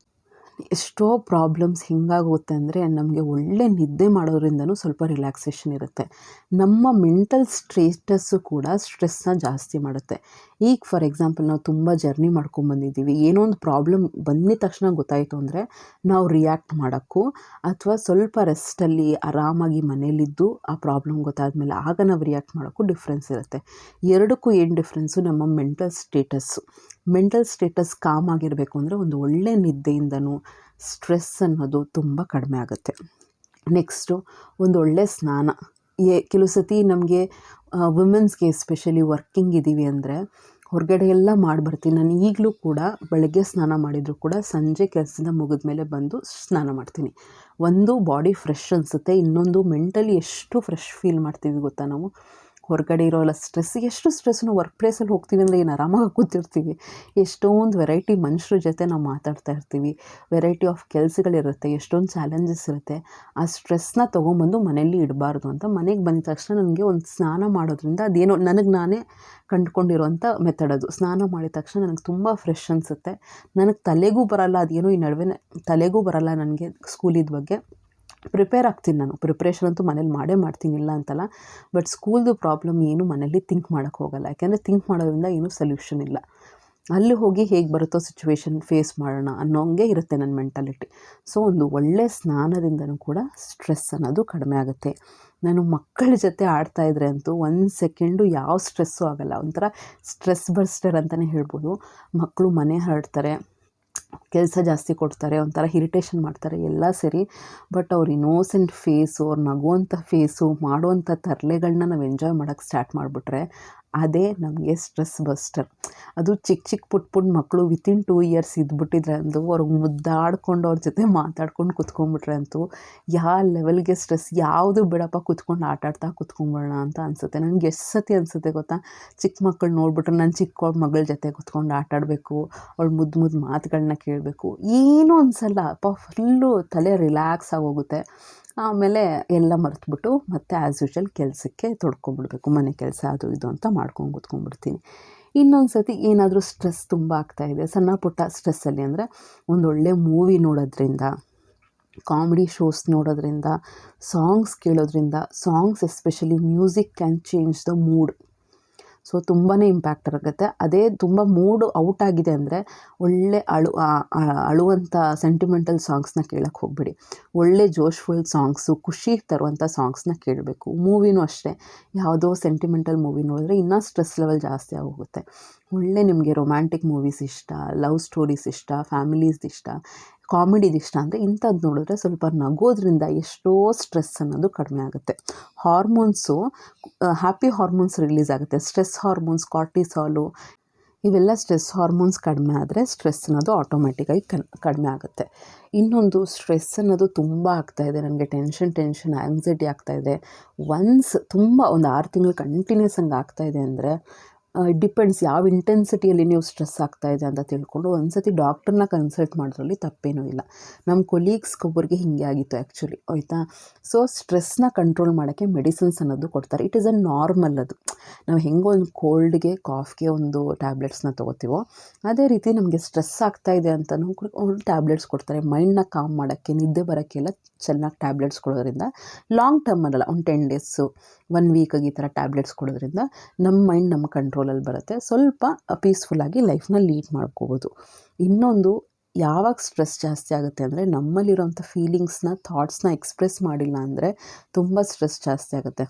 ಎಷ್ಟೋ ಪ್ರಾಬ್ಲಮ್ಸ್ ಹಿಂಗಾಗುತ್ತೆ ಅಂದರೆ ನಮಗೆ ಒಳ್ಳೆ ನಿದ್ದೆ ಮಾಡೋದ್ರಿಂದನೂ ಸ್ವಲ್ಪ ರಿಲ್ಯಾಕ್ಸೇಷನ್ ಇರುತ್ತೆ. ನಮ್ಮ ಮೆಂಟಲ್ ಸ್ಟೇಟಸ್ಸು ಕೂಡ ಸ್ಟ್ರೆಸ್ನ ಜಾಸ್ತಿ ಮಾಡುತ್ತೆ. ಈಗ ಫಾರ್ ಎಕ್ಸಾಂಪಲ್ ನಾವು ತುಂಬ ಜರ್ನಿ ಮಾಡ್ಕೊಂಬಂದಿದ್ದೀವಿ, ಏನೋ ಒಂದು ಪ್ರಾಬ್ಲಮ್ ಬಂದಿದ ತಕ್ಷಣ ಗೊತ್ತಾಯಿತು ಅಂದರೆ ನಾವು ರಿಯಾಕ್ಟ್ ಮಾಡೋಕ್ಕೂ ಅಥವಾ ಸ್ವಲ್ಪ ರೆಸ್ಟಲ್ಲಿ ಆರಾಮಾಗಿ ಮನೇಲಿದ್ದು ಆ ಪ್ರಾಬ್ಲಮ್ ಗೊತ್ತಾದಮೇಲೆ ಆಗ ನಾವು ರಿಯಾಕ್ಟ್ ಮಾಡೋಕ್ಕೂ ಡಿಫ್ರೆನ್ಸ್ ಇರುತ್ತೆ. ಎರಡಕ್ಕೂ ಏನು ಡಿಫ್ರೆನ್ಸು, ನಮ್ಮ ಮೆಂಟಲ್ ಸ್ಟೇಟಸ್ ಕಾಮ್ ಆಗಿರಬೇಕು ಅಂದರೆ ಒಂದು ಒಳ್ಳೆ ನಿದ್ದೆಯಿಂದನೂ ಸ್ಟ್ರೆಸ್ ಅನ್ನೋದು ತುಂಬ ಕಡಿಮೆ ಆಗುತ್ತೆ. ನೆಕ್ಸ್ಟು ಒಂದು ಒಳ್ಳೆ ಸ್ನಾನ. ಕೆಲವು ಸತಿ ನಮಗೆ ವುಮೆನ್ಸ್ಗೆ ಎಸ್ಪೆಷಲಿ ವರ್ಕಿಂಗ್ ಇದ್ದೀವಿ ಅಂದರೆ ಹೊರಗಡೆ ಎಲ್ಲ ಮಾಡಿಬರ್ತೀನಿ. ನಾನು ಈಗಲೂ ಕೂಡ ಬೆಳಗ್ಗೆ ಸ್ನಾನ ಮಾಡಿದರೂ ಕೂಡ ಸಂಜೆ ಕೆಲಸದಿಂದ ಮುಗಿದ ಮೇಲೆ ಬಂದು ಸ್ನಾನ ಮಾಡ್ತೀನಿ. ಒಂದು ಬಾಡಿ ಫ್ರೆಶ್ ಅನಿಸುತ್ತೆ, ಇನ್ನೊಂದು ಮೆಂಟಲಿ ಎಷ್ಟು ಫ್ರೆಶ್ ಫೀಲ್ ಮಾಡ್ತೀವಿ ಗೊತ್ತಾ ನಾವು. ಹೊರಗಡೆ ಇರೋಲ್ಲ ಎಷ್ಟು ಸ್ಟ್ರೆಸ್ಸು ವರ್ಕ್ ಪ್ಲೇಸಲ್ಲಿ ಹೋಗ್ತೀವಿ ಅಂದರೆ ಏನು ಆರಾಮಾಗಿ ಕೂತಿರ್ತೀವಿ. ಎಷ್ಟೊಂದು ವೆರೈಟಿ ಮನುಷ್ಯರ ಜೊತೆ ನಾವು ಮಾತಾಡ್ತಾ ಇರ್ತೀವಿ, ವೆರೈಟಿ ಆಫ್ ಕೆಲಸಗಳಿರುತ್ತೆ, ಎಷ್ಟೊಂದು ಚಾಲೆಂಜಸ್ ಇರುತ್ತೆ. ಆ ಸ್ಟ್ರೆಸ್ನ ತೊಗೊಂಬಂದು ಮನೇಲಿ ಇಡಬಾರ್ದು ಅಂತ ಮನೆಗೆ ಬಂದ ತಕ್ಷಣ ನನಗೆ ಒಂದು ಸ್ನಾನ ಮಾಡೋದ್ರಿಂದ ಅದೇನೋ ನನಗೆ ನಾನೇ ಕಂಡುಕೊಂಡಿರೋಂಥ ಮೆಥಡ್ ಅದು. ಸ್ನಾನ ಮಾಡಿದ ತಕ್ಷಣ ನನಗೆ ತುಂಬ ಫ್ರೆಶ್ ಅನಿಸುತ್ತೆ. ನನಗೆ ತಲೆಗೂ ಬರೋಲ್ಲ, ಅದೇನೋ ಈ ನಡುವೆ ತಲೆಗೂ ಬರೋಲ್ಲ ನನಗೆ ಸ್ಕೂಲಿದ ಬಗ್ಗೆ. ಪ್ರಿಪೇರ್ ಆಗ್ತೀನಿ ನಾನು, ಪ್ರಿಪ್ರೇಷನ್ ಅಂತೂ ಮನೇಲಿ ಮಾಡೇ ಮಾಡ್ತೀನಿ, ಇಲ್ಲ ಅಂತಲ್ಲ. ಬಟ್ ಸ್ಕೂಲ್ದು ಪ್ರಾಬ್ಲಮ್ ಏನು ಮನೇಲಿ ಥಿಂಕ್ ಮಾಡೋಕ್ಕೆ ಹೋಗಲ್ಲ, ಯಾಕೆಂದರೆ ಥಿಂಕ್ ಮಾಡೋದ್ರಿಂದ ಏನೂ ಸೊಲ್ಯೂಷನ್ ಇಲ್ಲ. ಅಲ್ಲಿ ಹೋಗಿ ಹೇಗೆ ಬರುತ್ತೋ ಸಿಚುವೇಶನ್ ಫೇಸ್ ಮಾಡೋಣ ಅನ್ನೋಂಗೆ ಇರುತ್ತೆ ನನ್ನ ಮೆಂಟಾಲಿಟಿ. ಸೊ ಒಂದು ಒಳ್ಳೆಯ ಸ್ನಾನದಿಂದನೂ ಕೂಡ ಸ್ಟ್ರೆಸ್ ಅನ್ನೋದು ಕಡಿಮೆ ಆಗುತ್ತೆ. ನಾನು ಮಕ್ಕಳ ಜೊತೆ ಆಡ್ತಾಯಿದ್ರೆ ಅಂತೂ 1 ಸೆಕೆಂಡು ಯಾವ ಸ್ಟ್ರೆಸ್ಸು ಆಗೋಲ್ಲ. ಒಂಥರ ಸ್ಟ್ರೆಸ್ ಬರ್ಸ್ಟರ್ ಅಂತಲೇ ಹೇಳ್ಬೋದು. ಮಕ್ಕಳು ಮನೆ ಹರಡ್ತಾರೆ, ಕೆಲಸ ಜಾಸ್ತಿ ಕೊಡ್ತಾರೆ, ಒಂಥರ ಇರಿಟೇಷನ್ ಮಾಡ್ತಾರೆ, ಎಲ್ಲ ಸರಿ. ಬಟ್ ಅವ್ರ ಇನ್ನೋಸೆಂಟ್ ಫೇಸು, ಅವ್ರು ನಗುವಂಥ ಫೇಸು, ಮಾಡುವಂಥ ತರಲೆಗಳನ್ನ ನಾವು ಎಂಜಾಯ್ ಮಾಡೋಕ್ಕೆ ಸ್ಟಾರ್ಟ್ ಮಾಡಿಬಿಟ್ರೆ ಅದೇ ನಮಗೆ ಸ್ಟ್ರೆಸ್ ಬಸ್ಟರ್. ಅದು ಚಿಕ್ಕ ಪುಟ್ಟ ಮಕ್ಕಳು ವಿತಿನ್ 2 ಇಯರ್ಸ್ ಇದ್ಬಿಟ್ಟಿದ್ರೆ ಅಂತೂ ಅವ್ರಿಗೆ ಮುದ್ದಾಡ್ಕೊಂಡು ಅವ್ರ ಜೊತೆ ಮಾತಾಡ್ಕೊಂಡು ಕುತ್ಕೊಂಡ್ಬಿಟ್ರೆ ಅಂತೂ ಯಾವ ಲೆವೆಲ್ಗೆ ಸ್ಟ್ರೆಸ್ ಯಾವುದು ಬಿಡಪ್ಪ, ಕುತ್ಕೊಂಡು ಆಟಾಡ್ತಾ ಕುತ್ಕೊಂಬಿಡೋಣ ಅಂತ ಅನಿಸುತ್ತೆ. ನನಗೆ ಎಷ್ಟು ಸತಿ ಅನಿಸುತ್ತೆ ಗೊತ್ತಾ, ಚಿಕ್ಕ ಮಕ್ಕಳು ನೋಡ್ಬಿಟ್ರೆ ನಾನು ಚಿಕ್ಕ ಮಗಳ ಜೊತೆ ಕುತ್ಕೊಂಡು ಆಟಾಡಬೇಕು, ಅವಳು ಮುದ್ದು ಮಾತುಗಳನ್ನ ಕೇಳಬೇಕು, ಏನೂ ಅನಿಸಲ್ಲ ಅಪ್ಪ, ಫುಲ್ಲು ತಲೆ ರಿಲ್ಯಾಕ್ಸ್ ಆಗೋಗುತ್ತೆ. ಆಮೇಲೆ ಎಲ್ಲ ಮರೆತುಬಿಟ್ಟು ಮತ್ತೆ ಆ್ಯಸ್ ಯೂಶ್ವಲ್ ಕೆಲಸಕ್ಕೆ ತೊಡ್ಕೊಂಬಿಡ್ಬೇಕು, ಮನೆ ಕೆಲಸ ಅದು ಇದು ಅಂತ ಮಾಡ್ಕೊಂಡು ಕೂತ್ಕೊಂಡ್ಬಿಡ್ತೀನಿ. ಇನ್ನೊಂದು ಸತಿ ಏನಾದರೂ ಸ್ಟ್ರೆಸ್ ತುಂಬ ಆಗ್ತಾಯಿದೆ, ಸಣ್ಣ ಪುಟ್ಟ ಸ್ಟ್ರೆಸ್ಸಲ್ಲಿ ಅಂದರೆ ಒಂದೊಳ್ಳೆ ಮೂವಿ ನೋಡೋದ್ರಿಂದ, ಕಾಮಿಡಿ ಶೋಸ್ ನೋಡೋದ್ರಿಂದ, ಸಾಂಗ್ಸ್ ಕೇಳೋದ್ರಿಂದ, songs especially music can change the mood. So ತುಂಬಾ ಇಂಪ್ಯಾಕ್ಟ್ ಆಗುತ್ತೆ. ಅದೇ ತುಂಬ ಮೂಡು ಔಟ್ ಆಗಿದೆ ಅಂದರೆ ಒಳ್ಳೆ ಅಳುವಂಥ ಸೆಂಟಿಮೆಂಟಲ್ ಸಾಂಗ್ಸ್ನ ಕೇಳೋಕ್ಕೆ ಹೋಗಬೇಡಿ. ಒಳ್ಳೆ ಜೋಶ್ಫುಲ್ ಸಾಂಗ್ಸು, ಖುಷಿ ತರುವಂಥ ಸಾಂಗ್ಸ್ನ ಕೇಳಬೇಕು. ಮೂವಿನೂ ಅಷ್ಟೇ, ಯಾವುದೋ ಸೆಂಟಿಮೆಂಟಲ್ ಮೂವಿ ನೋಡಿದ್ರೆ ಇನ್ನೂ ಸ್ಟ್ರೆಸ್ ಲೆವೆಲ್ ಜಾಸ್ತಿ ಆಗೋಗುತ್ತೆ. ಒಳ್ಳೆ ನಿಮಗೆ ರೊಮ್ಯಾಂಟಿಕ್ ಮೂವೀಸ್ ಇಷ್ಟ, ಲವ್ ಸ್ಟೋರೀಸ್ ಇಷ್ಟ, ಫ್ಯಾಮಿಲೀಸ್ದು ಇಷ್ಟ, ಕಾಮಿಡಿದು ಇಷ್ಟ ಅಂದರೆ ಇಂಥದ್ದು ನೋಡಿದ್ರೆ ಸ್ವಲ್ಪ ನಗೋದ್ರಿಂದ ಎಷ್ಟೋ ಸ್ಟ್ರೆಸ್ ಅನ್ನೋದು ಕಡಿಮೆ ಆಗುತ್ತೆ. ಹಾರ್ಮೋನ್ಸು, ಹ್ಯಾಪಿ ಹಾರ್ಮೋನ್ಸ್ ರಿಲೀಸ್ ಆಗುತ್ತೆ. ಸ್ಟ್ರೆಸ್ ಹಾರ್ಮೋನ್ಸ್, ಕಾರ್ಟಿಸಾಲು, ಇವೆಲ್ಲ ಸ್ಟ್ರೆಸ್ ಹಾರ್ಮೋನ್ಸ್ ಕಡಿಮೆ ಆದರೆ ಸ್ಟ್ರೆಸ್ ಅನ್ನೋದು ಆಟೋಮೆಟಿಕಾಗಿ ಕಡಿಮೆ ಆಗುತ್ತೆ. ಇನ್ನೊಂದು ಸ್ಟ್ರೆಸ್ ಅನ್ನೋದು ತುಂಬ ಆಗ್ತಾಯಿದೆ ನನಗೆ, ಟೆನ್ಷನ್ ಆ್ಯಂಗ್ಸೈಟಿ ಆಗ್ತಾಯಿದೆ. ತುಂಬ ಒಂದು 6 ತಿಂಗಳು ಕಂಟಿನ್ಯೂಸ್ ಹಂಗೆ ಆಗ್ತಾಯಿದೆ ಅಂದರೆ ಡಿಪೆಂಡ್ಸ್ ಯಾವ ಇಂಟೆನ್ಸಿಟಿಯಲ್ಲಿ ನೀವು ಸ್ಟ್ರೆಸ್ ಆಗ್ತಾಯಿದೆ ಅಂತ ತಿಳ್ಕೊಂಡು ಒಂದು ಸತಿ ಡಾಕ್ಟ್ರನ್ನ ಕನ್ಸಲ್ಟ್ ಮಾಡೋದ್ರಲ್ಲಿ ತಪ್ಪೇನೂ ಇಲ್ಲ. ನಮ್ಮ ಕೊಲೀಗ್ಸ್ಗೊಬ್ಬರಿಗೆ ಹೀಗೆ ಆಗಿತ್ತು ಆ್ಯಕ್ಚುಲಿ, ಆಯಿತಾ. ಸೊ ಸ್ಟ್ರೆಸ್ನ ಕಂಟ್ರೋಲ್ ಮಾಡೋಕ್ಕೆ ಮೆಡಿಸಿನ್ಸ್ ಅನ್ನೋದು ಕೊಡ್ತಾರೆ. It is a normal. ಅದು ನಾವು ಹೆಂಗೋ ಒಂದು ಕೋಲ್ಡ್ಗೆ, ಕಾಫ್ಗೆ ಒಂದು ಟ್ಯಾಬ್ಲೆಟ್ಸ್ನ ತೊಗೋತೀವೋ ಅದೇ ರೀತಿ ನಮಗೆ ಸ್ಟ್ರೆಸ್ ಆಗ್ತಾಯಿದೆ ಅಂತಲೂ ಒಂದು ಟ್ಯಾಬ್ಲೆಟ್ಸ್ ಕೊಡ್ತಾರೆ. ಮೈಂಡ್ನ ಕಾಮ್ ಮಾಡೋಕ್ಕೆ, ನಿದ್ದೆ ಬರೋಕ್ಕೆಲ್ಲ ಚೆನ್ನಾಗಿ ಟ್ಯಾಬ್ಲೆಟ್ಸ್ ಕೊಡೋದ್ರಿಂದ ಲಾಂಗ್ ಟರ್ಮಲ್ಲ, ಒಂದು 10 ಡೇಸು 1 ವೀಕಾಗಿ ಈ ಥರ ಟ್ಯಾಬ್ಲೆಟ್ಸ್ ಕೊಡೋದ್ರಿಂದ ನಮ್ಮ ಮೈಂಡ್ ನಮ್ಮ ಕಂಟ್ರೋಲಲ್ಲಿ ಬರುತ್ತೆ. ಸ್ವಲ್ಪ ಪೀಸ್ಫುಲ್ಲಾಗಿ ಲೈಫ್ನ ಲೀಡ್ ಮಾಡ್ಕೋಬೋದು. ಇನ್ನೊಂದು, ಯಾವಾಗ ಸ್ಟ್ರೆಸ್ ಜಾಸ್ತಿ ಆಗುತ್ತೆ ಅಂದರೆ ನಮ್ಮಲ್ಲಿರೋಂಥ ಫೀಲಿಂಗ್ಸ್ನ, ಥಾಟ್ಸ್ನ ಎಕ್ಸ್ಪ್ರೆಸ್ ಮಾಡಿಲ್ಲ ಅಂದರೆ ತುಂಬ ಸ್ಟ್ರೆಸ್ ಜಾಸ್ತಿ ಆಗುತ್ತೆ.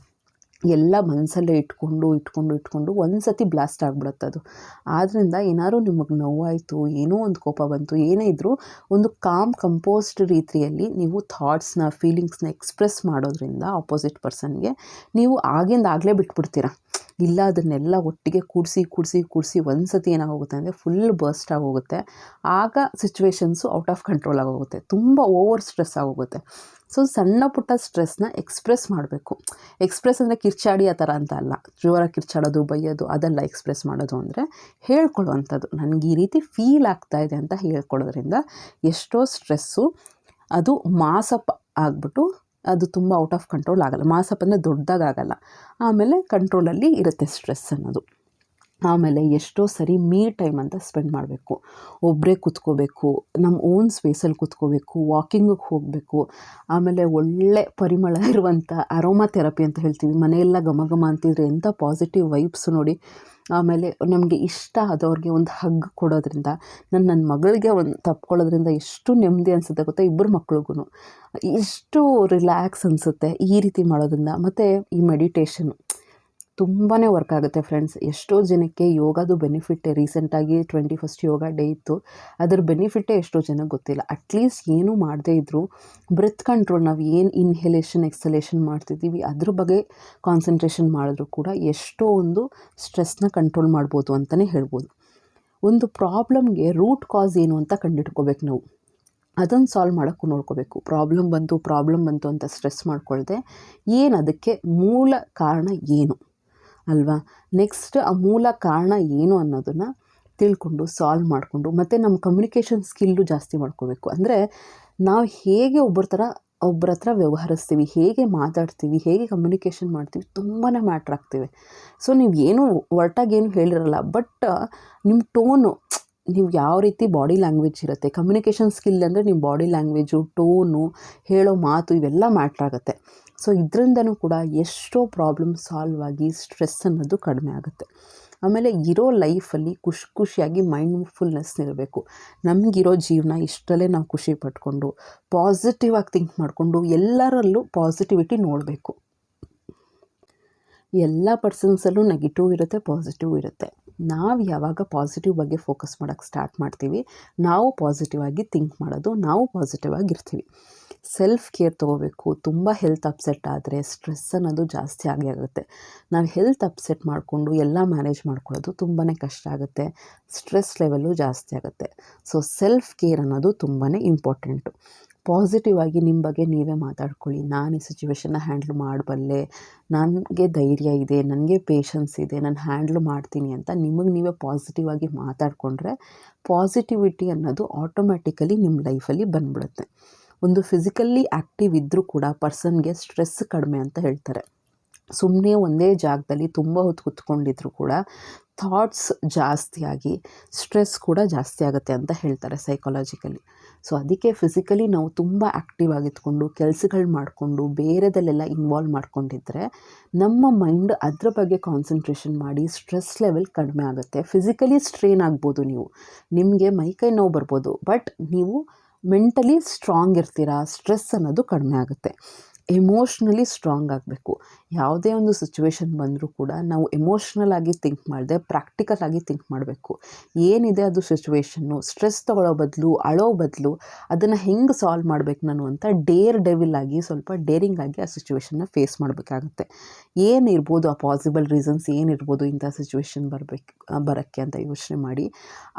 ಎಲ್ಲ ಮನಸ್ಸಲ್ಲೇ ಇಟ್ಕೊಂಡು ಒಂದು ಸತಿ ಬ್ಲಾಸ್ಟ್ ಆಗಿಬಿಡುತ್ತೆ ಅದು. ಆದ್ದರಿಂದ ಏನಾದ್ರು ನಿಮಗೆ ನೋವಾಯಿತು, ಏನೋ ಒಂದು ಕೋಪ ಬಂತು, ಏನೇ ಇದ್ದರೂ ಒಂದು ಕಂಪೋಸ್ಡ್ ರೀತಿಯಲ್ಲಿ ನೀವು ಥಾಟ್ಸ್ನ, ಫೀಲಿಂಗ್ಸ್ನ ಎಕ್ಸ್ಪ್ರೆಸ್ ಮಾಡೋದ್ರಿಂದ ಆಪೋಸಿಟ್ ಪರ್ಸನ್ಗೆ ನೀವು ಆಗಲೇ ಬಿಟ್ಬಿಡ್ತೀರ. ಇಲ್ಲ, ಅದನ್ನೆಲ್ಲ ಒಟ್ಟಿಗೆ ಕೂಡಿಸಿ ಒಂದು ಸತಿ ಏನಾಗೋಗುತ್ತೆ ಅಂದರೆ ಫುಲ್ ಬರ್ಸ್ಟ್ ಆಗೋಗುತ್ತೆ. ಆಗ ಸಿಚುವೇಶನ್ಸು ಔಟ್ ಆಫ್ ಕಂಟ್ರೋಲ್ ಆಗೋಗುತ್ತೆ, ತುಂಬ ಓವರ್ ಸ್ಟ್ರೆಸ್ ಆಗೋಗುತ್ತೆ. ಸೊ ಸಣ್ಣ ಪುಟ್ಟ ಸ್ಟ್ರೆಸ್ನ ಎಕ್ಸ್ಪ್ರೆಸ್ ಮಾಡಬೇಕು. ಎಕ್ಸ್ಪ್ರೆಸ್ ಅಂದರೆ ಕಿರ್ಚಾಡಿ ಆ ಥರ ಅಂತ ಅಲ್ಲ, ಜೋರಾಗಿ ಕಿರ್ಚಾಡೋದು, ಬೈಯೋದು ಅದೆಲ್ಲ ಎಕ್ಸ್ಪ್ರೆಸ್ ಮಾಡೋದು ಅಂದರೆ ಹೇಳ್ಕೊಳ್ಳುವಂಥದ್ದು. ನನಗೆ ಈ ರೀತಿ ಫೀಲ್ ಆಗ್ತಾಯಿದೆ ಅಂತ ಹೇಳ್ಕೊಳ್ಳೋದ್ರಿಂದ ಎಷ್ಟೋ ಸ್ಟ್ರೆಸ್ಸು ಅದು ಮಾಸಪ್ ಆಗಿಬಿಟ್ಟು ಅದು ತುಂಬ ಔಟ್ ಆಫ್ ಕಂಟ್ರೋಲ್ ಆಗೋಲ್ಲ. ಮಾಸಪ್ ಅಂದರೆ ದೊಡ್ಡದಾಗಲ್ಲ, ಆಮೇಲೆ ಕಂಟ್ರೋಲಲ್ಲಿ ಇರುತ್ತೆ ಸ್ಟ್ರೆಸ್ ಅನ್ನೋದು. ಆಮೇಲೆ ಎಷ್ಟೋ ಸರಿ ಟೈಮ್ ಅಂತ ಸ್ಪೆಂಡ್ ಮಾಡಬೇಕು. ಒಬ್ಬರೇ ಕೂತ್ಕೋಬೇಕು, ನಮ್ಮ ಓನ್ ಸ್ಪೇಸಲ್ಲಿ ಕೂತ್ಕೋಬೇಕು, ವಾಕಿಂಗಿಗೆ ಹೋಗಬೇಕು. ಆಮೇಲೆ ಒಳ್ಳೆ ಪರಿಮಳ ಇರುವಂಥ ಅರೋಮಾ ಥೆರಪಿ ಅಂತ ಹೇಳ್ತೀವಿ, ಮನೆಯೆಲ್ಲ ಘಮ ಅಂತಿದ್ರೆ ಎಂಥ ಪಾಸಿಟಿವ್ ವೈಬ್ಸ್ ನೋಡಿ. ಆಮೇಲೆ ನಮಗೆ ಇಷ್ಟ ಆದವ್ರಿಗೆ ಒಂದು ಹಗ್ ಕೊಡೋದ್ರಿಂದ, ನನ್ನ ಮಗಳಿಗೆ ಒಂದು ತಪ್ಕೊಳ್ಳೋದ್ರಿಂದ ಎಷ್ಟು ನೆಮ್ಮದಿ ಅನಿಸುತ್ತೆ ಗೊತ್ತಾ. ಇಬ್ಬರು ಮಕ್ಳಿಗೂ ಎಷ್ಟು ರಿಲ್ಯಾಕ್ಸ್ ಅನಿಸುತ್ತೆ ಈ ರೀತಿ ಮಾಡೋದ್ರಿಂದ. ಮತ್ತು ಈ ಮೆಡಿಟೇಷನು ತುಂಬಾ ವರ್ಕ್ ಆಗುತ್ತೆ ಫ್ರೆಂಡ್ಸ್. ಎಷ್ಟೋ ಜನಕ್ಕೆ ಯೋಗದು ಬೆನಿಫಿಟ್ ರೀಸೆಂಟಾಗಿ 21st ಯೋಗ ಡೇ ಇತ್ತು, ಅದ್ರ ಬೆನಿಫಿಟ್ಟೇ ಎಷ್ಟೋ ಜನಕ್ಕೆ ಗೊತ್ತಿಲ್ಲ. ಅಟ್ಲೀಸ್ಟ್ ಏನೂ ಮಾಡದೇ ಇದ್ದರೂ ಬ್ರೆತ್ ಕಂಟ್ರೋಲ್, ನಾವು ಏನು ಇನ್ಹೇಲೇಷನ್ ಎಕ್ಸಲೇಷನ್ ಮಾಡ್ತಿದ್ದೀವಿ ಅದ್ರ ಬಗ್ಗೆ ಕಾನ್ಸಂಟ್ರೇಷನ್ ಮಾಡಿದ್ರೂ ಕೂಡ ಎಷ್ಟೋ ಒಂದು ಸ್ಟ್ರೆಸ್ನ ಕಂಟ್ರೋಲ್ ಮಾಡ್ಬೋದು ಅಂತಲೇ ಹೇಳ್ಬೋದು. ಒಂದು ಪ್ರಾಬ್ಲಮ್ಗೆ ರೂಟ್ ಕಾಸ್ ಏನು ಅಂತ ಕಂಡುಹಿಡ್ಕೋಬೇಕು ನಾವು, ಅದನ್ನು ಸಾಲ್ವ್ ಮಾಡೋಕ್ಕೂ ನೋಡ್ಕೋಬೇಕು. ಪ್ರಾಬ್ಲಮ್ ಬಂತು ಅಂತ ಸ್ಟ್ರೆಸ್ ಮಾಡ್ಕೊಳ್ದೆ ಏನು ಅದಕ್ಕೆ ಮೂಲ ಕಾರಣ ಏನು ಅಲ್ವಾ. ನೆಕ್ಸ್ಟ್ ಆ ಮೂಲ ಕಾರಣ ಏನು ಅನ್ನೋದನ್ನು ತಿಳ್ಕೊಂಡು ಸಾಲ್ವ್ ಮಾಡಿಕೊಂಡು, ಮತ್ತು ನಮ್ಮ ಕಮ್ಯುನಿಕೇಷನ್ ಸ್ಕಿಲ್ಲು ಜಾಸ್ತಿ ಮಾಡ್ಕೋಬೇಕು. ಅಂದರೆ ನಾವು ಹೇಗೆ ಒಬ್ಬರ ಹತ್ರ ವ್ಯವಹರಿಸ್ತೀವಿ, ಹೇಗೆ ಮಾತಾಡ್ತೀವಿ, ಹೇಗೆ ಕಮ್ಯುನಿಕೇಷನ್ ಮಾಡ್ತೀವಿ ತುಂಬಾ ಮ್ಯಾಟ್ರ್ ಆಗ್ತೀವಿ. ಸೊ ನೀವು ಏನು ಒರಟಾಗೇನು ಹೇಳಿರಲ್ಲ, ಬಟ್ ನಿಮ್ಮ ಟೋನು, ನೀವು ಯಾವ ರೀತಿ ಬಾಡಿ ಲ್ಯಾಂಗ್ವೇಜ್ ಇರುತ್ತೆ, ಕಮ್ಯುನಿಕೇಷನ್ ಸ್ಕಿಲ್ ಅಂದರೆ ನಿಮ್ಮ ಬಾಡಿ ಲ್ಯಾಂಗ್ವೇಜು, ಟೋನು, ಹೇಳೋ ಮಾತು ಇವೆಲ್ಲ ಮ್ಯಾಟ್ರ್ ಆಗುತ್ತೆ. ಸೊ ಇದರಿಂದನೂ ಕೂಡ ಎಷ್ಟೋ ಪ್ರಾಬ್ಲಮ್ ಸಾಲ್ವ್ ಆಗಿ ಸ್ಟ್ರೆಸ್ ಅನ್ನೋದು ಕಡಿಮೆ ಆಗುತ್ತೆ. ಆಮೇಲೆ ಇರೋ ಲೈಫಲ್ಲಿ ಖುಷಿಯಾಗಿ ಮೈಂಡ್ಫುಲ್ನೆಸ್ ಇರಬೇಕು. ನಮಗಿರೋ ಜೀವನ ಇಷ್ಟರಲ್ಲೇ ನಾವು ಖುಷಿ ಪಟ್ಕೊಂಡು ಪಾಸಿಟಿವ್ ಆಗಿ ಥಿಂಕ್ ಮಾಡಿಕೊಂಡು ಎಲ್ಲರಲ್ಲೂ ಪಾಸಿಟಿವಿಟಿ ನೋಡಬೇಕು. ಎಲ್ಲ ಪರ್ಸನ್ಸಲ್ಲೂ ನೆಗೆಟಿವ್ ಇರುತ್ತೆ, ಪಾಸಿಟಿವ್ ಇರುತ್ತೆ. ನಾವು ಯಾವಾಗ ಪಾಸಿಟಿವ್ ಬಗ್ಗೆ ಫೋಕಸ್ ಮಾಡೋಕ್ಕೆ ಸ್ಟಾರ್ಟ್ ಮಾಡ್ತೀವಿ, ನಾವು ಪಾಸಿಟಿವ್ ಆಗಿ ಥಿಂಕ್ ಮಾಡೋದು, ನಾವು ಪಾಸಿಟಿವ್ ಆಗಿರ್ತೀವಿ. ಸೆಲ್ಫ್ ಕೇರ್ ತೊಗೋಬೇಕು. ತುಂಬ ಹೆಲ್ತ್ ಅಪ್ಸೆಟ್ ಆದರೆ ಸ್ಟ್ರೆಸ್ ಅನ್ನೋದು ಜಾಸ್ತಿ ಆಗುತ್ತೆ. ನಾವು ಹೆಲ್ತ್ ಅಪ್ಸೆಟ್ ಮಾಡಿಕೊಂಡು ಎಲ್ಲ ಮ್ಯಾನೇಜ್ ಮಾಡ್ಕೊಳ್ಳೋದು ತುಂಬಾ ಕಷ್ಟ ಆಗುತ್ತೆ, ಸ್ಟ್ರೆಸ್ ಲೆವೆಲ್ಲು ಜಾಸ್ತಿ ಆಗುತ್ತೆ. ಸೊ ಸೆಲ್ಫ್ ಕೇರ್ ಅನ್ನೋದು ತುಂಬಾ ಇಂಪಾರ್ಟೆಂಟು. ಪಾಸಿಟಿವ್ ಆಗಿ ನಿಮ್ಮ ಬಗ್ಗೆ ನೀವೇ ಮಾತಾಡ್ಕೊಳ್ಳಿ. ನಾನು ಈ ಸಿಚುವೇಷನ್ನ ಹ್ಯಾಂಡ್ಲ್ ಮಾಡಬಲ್ಲೆ, ನನಗೆ ಧೈರ್ಯ ಇದೆ, ನನಗೆ ಪೇಷನ್ಸ್ ಇದೆ, ನಾನು ಹ್ಯಾಂಡ್ಲ್ ಮಾಡ್ತೀನಿ ಅಂತ ನಿಮಗೆ ನೀವೇ ಪಾಸಿಟಿವ್ ಆಗಿ ಮಾತಾಡಿಕೊಂಡ್ರೆ ಪಾಸಿಟಿವಿಟಿ ಅನ್ನೋದು ಆಟೋಮ್ಯಾಟಿಕಲಿ ನಿಮ್ಮ ಲೈಫಲ್ಲಿ ಬಂದ್ಬಿಡುತ್ತೆ. ಒಂದು ಫಿಸಿಕಲಿ ಆ್ಯಕ್ಟಿವ್ ಇದ್ದರೂ ಕೂಡ ಪರ್ಸನ್ಗೆ ಸ್ಟ್ರೆಸ್ ಕಡಿಮೆ ಅಂತ ಹೇಳ್ತಾರೆ. ಸುಮ್ಮನೆ ಒಂದೇ ಜಾಗದಲ್ಲಿ ತುಂಬ ಹೊತ್ತು ಕೂತ್ಕೊಂಡಿದ್ರು ಕೂಡ ಥಾಟ್ಸ್ ಜಾಸ್ತಿಯಾಗಿ ಸ್ಟ್ರೆಸ್ ಕೂಡ ಜಾಸ್ತಿ ಆಗುತ್ತೆ ಅಂತ ಹೇಳ್ತಾರೆ ಸೈಕಾಲಜಿಕಲಿ. ಸೊ ಅದಕ್ಕೆ ಫಿಸಿಕಲಿ ನಾವು ತುಂಬ ಆ್ಯಕ್ಟಿವ್ ಆಗಿತ್ಕೊಂಡು ಕೆಲಸಗಳು ಮಾಡಿಕೊಂಡು ಬೇರೆದಲ್ಲೆಲ್ಲ ಇನ್ವಾಲ್ವ್ ಮಾಡ್ಕೊಂಡಿದ್ರೆ ನಮ್ಮ ಮೈಂಡ್ ಅದ್ರ ಬಗ್ಗೆ ಕಾನ್ಸಂಟ್ರೇಷನ್ ಮಾಡಿ ಸ್ಟ್ರೆಸ್ ಲೆವೆಲ್ ಕಡಿಮೆ ಆಗುತ್ತೆ. ಫಿಸಿಕಲಿ ಸ್ಟ್ರೇನ್ ಆಗ್ಬೋದು, ನಿಮಗೆ ಮೈಕೈ ನೋವು ಬರ್ಬೋದು, ಬಟ್ ನೀವು ಮೆಂಟಲಿ ಸ್ಟ್ರಾಂಗ್ ಇರ್ತೀರಾ, ಸ್ಟ್ರೆಸ್ ಅನ್ನೋದು ಕಡಿಮೆ ಆಗುತ್ತೆ. ಎಮೋಷ್ನಲಿ ಸ್ಟ್ರಾಂಗ್ ಆಗಬೇಕು. ಯಾವುದೇ ಒಂದು ಸಿಚುವೇಶನ್ ಬಂದರೂ ಕೂಡ ನಾವು ಎಮೋಷ್ನಲ್ ಆಗಿ ಥಿಂಕ್ ಮಾಡದೆ ಪ್ರಾಕ್ಟಿಕಲ್ ಆಗಿ ಥಿಂಕ್ ಮಾಡಬೇಕು. ಏನಿದೆ ಅದು ಸಿಚುವೇಶನ್ನು, ಸ್ಟ್ರೆಸ್ ತೊಗೊಳ್ಳೋ ಬದಲು, ಅಳೋ ಬದಲು ಅದನ್ನು ಹೆಂಗೆ ಸಾಲ್ವ್ ಮಾಡಬೇಕು ನಾನು ಅಂತ ಡೆವಿಲ್ ಆಗಿ, ಸ್ವಲ್ಪ ಡೇರಿಂಗ್ ಆಗಿ ಆ ಸಿಚುವೇಶನ್ನ ಫೇಸ್ ಮಾಡಬೇಕಾಗುತ್ತೆ. ಏನಿರ್ಬೋದು ಆ ಪಾಸಿಬಲ್ ರೀಸನ್ಸ್, ಏನಿರ್ಬೋದು ಇಂಥ ಸಿಚುವೇಶನ್ ಬರೋಕ್ಕೆ ಅಂತ ಯೋಚನೆ ಮಾಡಿ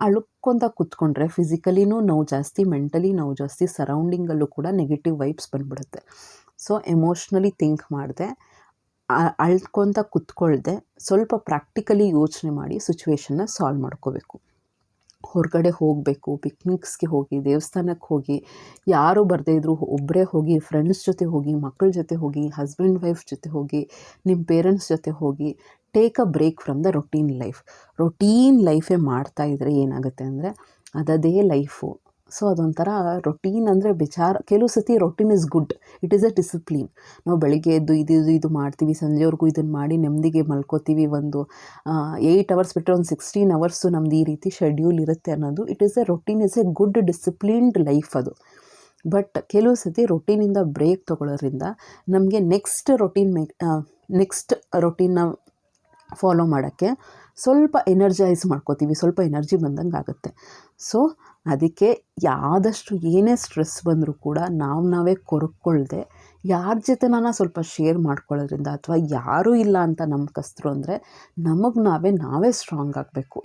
ಅಳುಕ್ಕೊಂತ ಕೂತ್ಕೊಂಡ್ರೆ ಫಿಸಿಕಲಿನೂ ನೋವು ಜಾಸ್ತಿ, ಮೆಂಟಲಿ ನೋವು ಜಾಸ್ತಿ, ಸರೌಂಡಿಂಗಲ್ಲೂ ಕೂಡ ನೆಗೆಟಿವ್ ವೈಬ್ಸ್ ಬಂದ್ಬಿಡುತ್ತೆ. ಸೊ ಎಮೋಷ್ನಲಿ ಥಿಂಕ್ ಮಾಡದೆ, ಅಳ್ಕೊತ ಕೂತ್ಕೊಳ್ದೆ, ಸ್ವಲ್ಪ ಪ್ರಾಕ್ಟಿಕಲಿ ಯೋಚನೆ ಮಾಡಿ ಸಿಚುವೇಶನ್ನ ಸಾಲ್ವ್ ಮಾಡ್ಕೋಬೇಕು. ಹೊರಗಡೆ ಹೋಗಬೇಕು, ಪಿಕ್ನಿಕ್ಸ್ಗೆ ಹೋಗಿ, ದೇವಸ್ಥಾನಕ್ಕೆ ಹೋಗಿ, ಯಾರೂ ಬರದೇ ಇದ್ದರೂ ಒಬ್ಬರೇ ಹೋಗಿ, ಫ್ರೆಂಡ್ಸ್ ಜೊತೆ ಹೋಗಿ, ಮಕ್ಕಳ ಜೊತೆ ಹೋಗಿ, ಹಸ್ಬೆಂಡ್ ವೈಫ್ ಜೊತೆ ಹೋಗಿ, ನಿಮ್ಮ ಪೇರೆಂಟ್ಸ್ ಜೊತೆ ಹೋಗಿ, take a break from the routine life. Routine ಲೈಫೇ ಮಾಡ್ತಾಯಿದ್ರೆ ಏನಾಗುತ್ತೆ ಅಂದರೆ ಅದೇ ಲೈಫು. ಸೊ ಅದೊಂಥರ ರೊಟೀನ್ ಅಂದರೆ ಕೆಲವು ಸತಿ routine is good, it is a discipline. ನಾವು ಬೆಳಿಗ್ಗೆ ಎದ್ದು ಇದು ಮಾಡ್ತೀವಿ, ಸಂಜೆವರೆಗೂ ಇದನ್ನು ಮಾಡಿ ನೆಮ್ಮದಿಗೆ ಮಲ್ಕೋತೀವಿ, ಒಂದು 8 hours ಬಿಟ್ಟರೆ ಒಂದು 16 hours ನಮ್ದು ಈ ರೀತಿ ಶೆಡ್ಯೂಲ್ ಇರುತ್ತೆ ಅನ್ನೋದು it is A routine, is A good disciplined life ಅದು. ಬಟ್ ಕೆಲವು ಸತಿ ರೊಟೀನಿಂದ ಬ್ರೇಕ್ ತೊಗೊಳ್ಳೋದ್ರಿಂದ ನಮಗೆ ನೆಕ್ಸ್ಟ್ ರೊಟೀನ್ನ ಫಾಲೋ ಮಾಡೋಕ್ಕೆ ಸ್ವಲ್ಪ ಎನರ್ಜೈಸ್ ಮಾಡ್ಕೋತೀವಿ, ಸ್ವಲ್ಪ ಎನರ್ಜಿ ಬಂದಂಗೆ ಆಗುತ್ತೆ. ಸೊ ಅದಕ್ಕೆ ಆದಷ್ಟು ಏನೇ ಸ್ಟ್ರೆಸ್ ಬಂದರೂ ಕೂಡ ನಾವೇ ಕೊರಕ್ಕೊಳ್ದೆ ಯಾರ ಜೊತೆ ಸ್ವಲ್ಪ ಶೇರ್ ಮಾಡ್ಕೊಳ್ಳೋದ್ರಿಂದ, ಅಥವಾ ಯಾರೂ ಇಲ್ಲ ಅಂತ ನಂಬಿಕಸ್ತರು ಅಂದರೆ ನಮಗೆ ನಾವೇ ಸ್ಟ್ರಾಂಗ್ ಆಗಬೇಕು.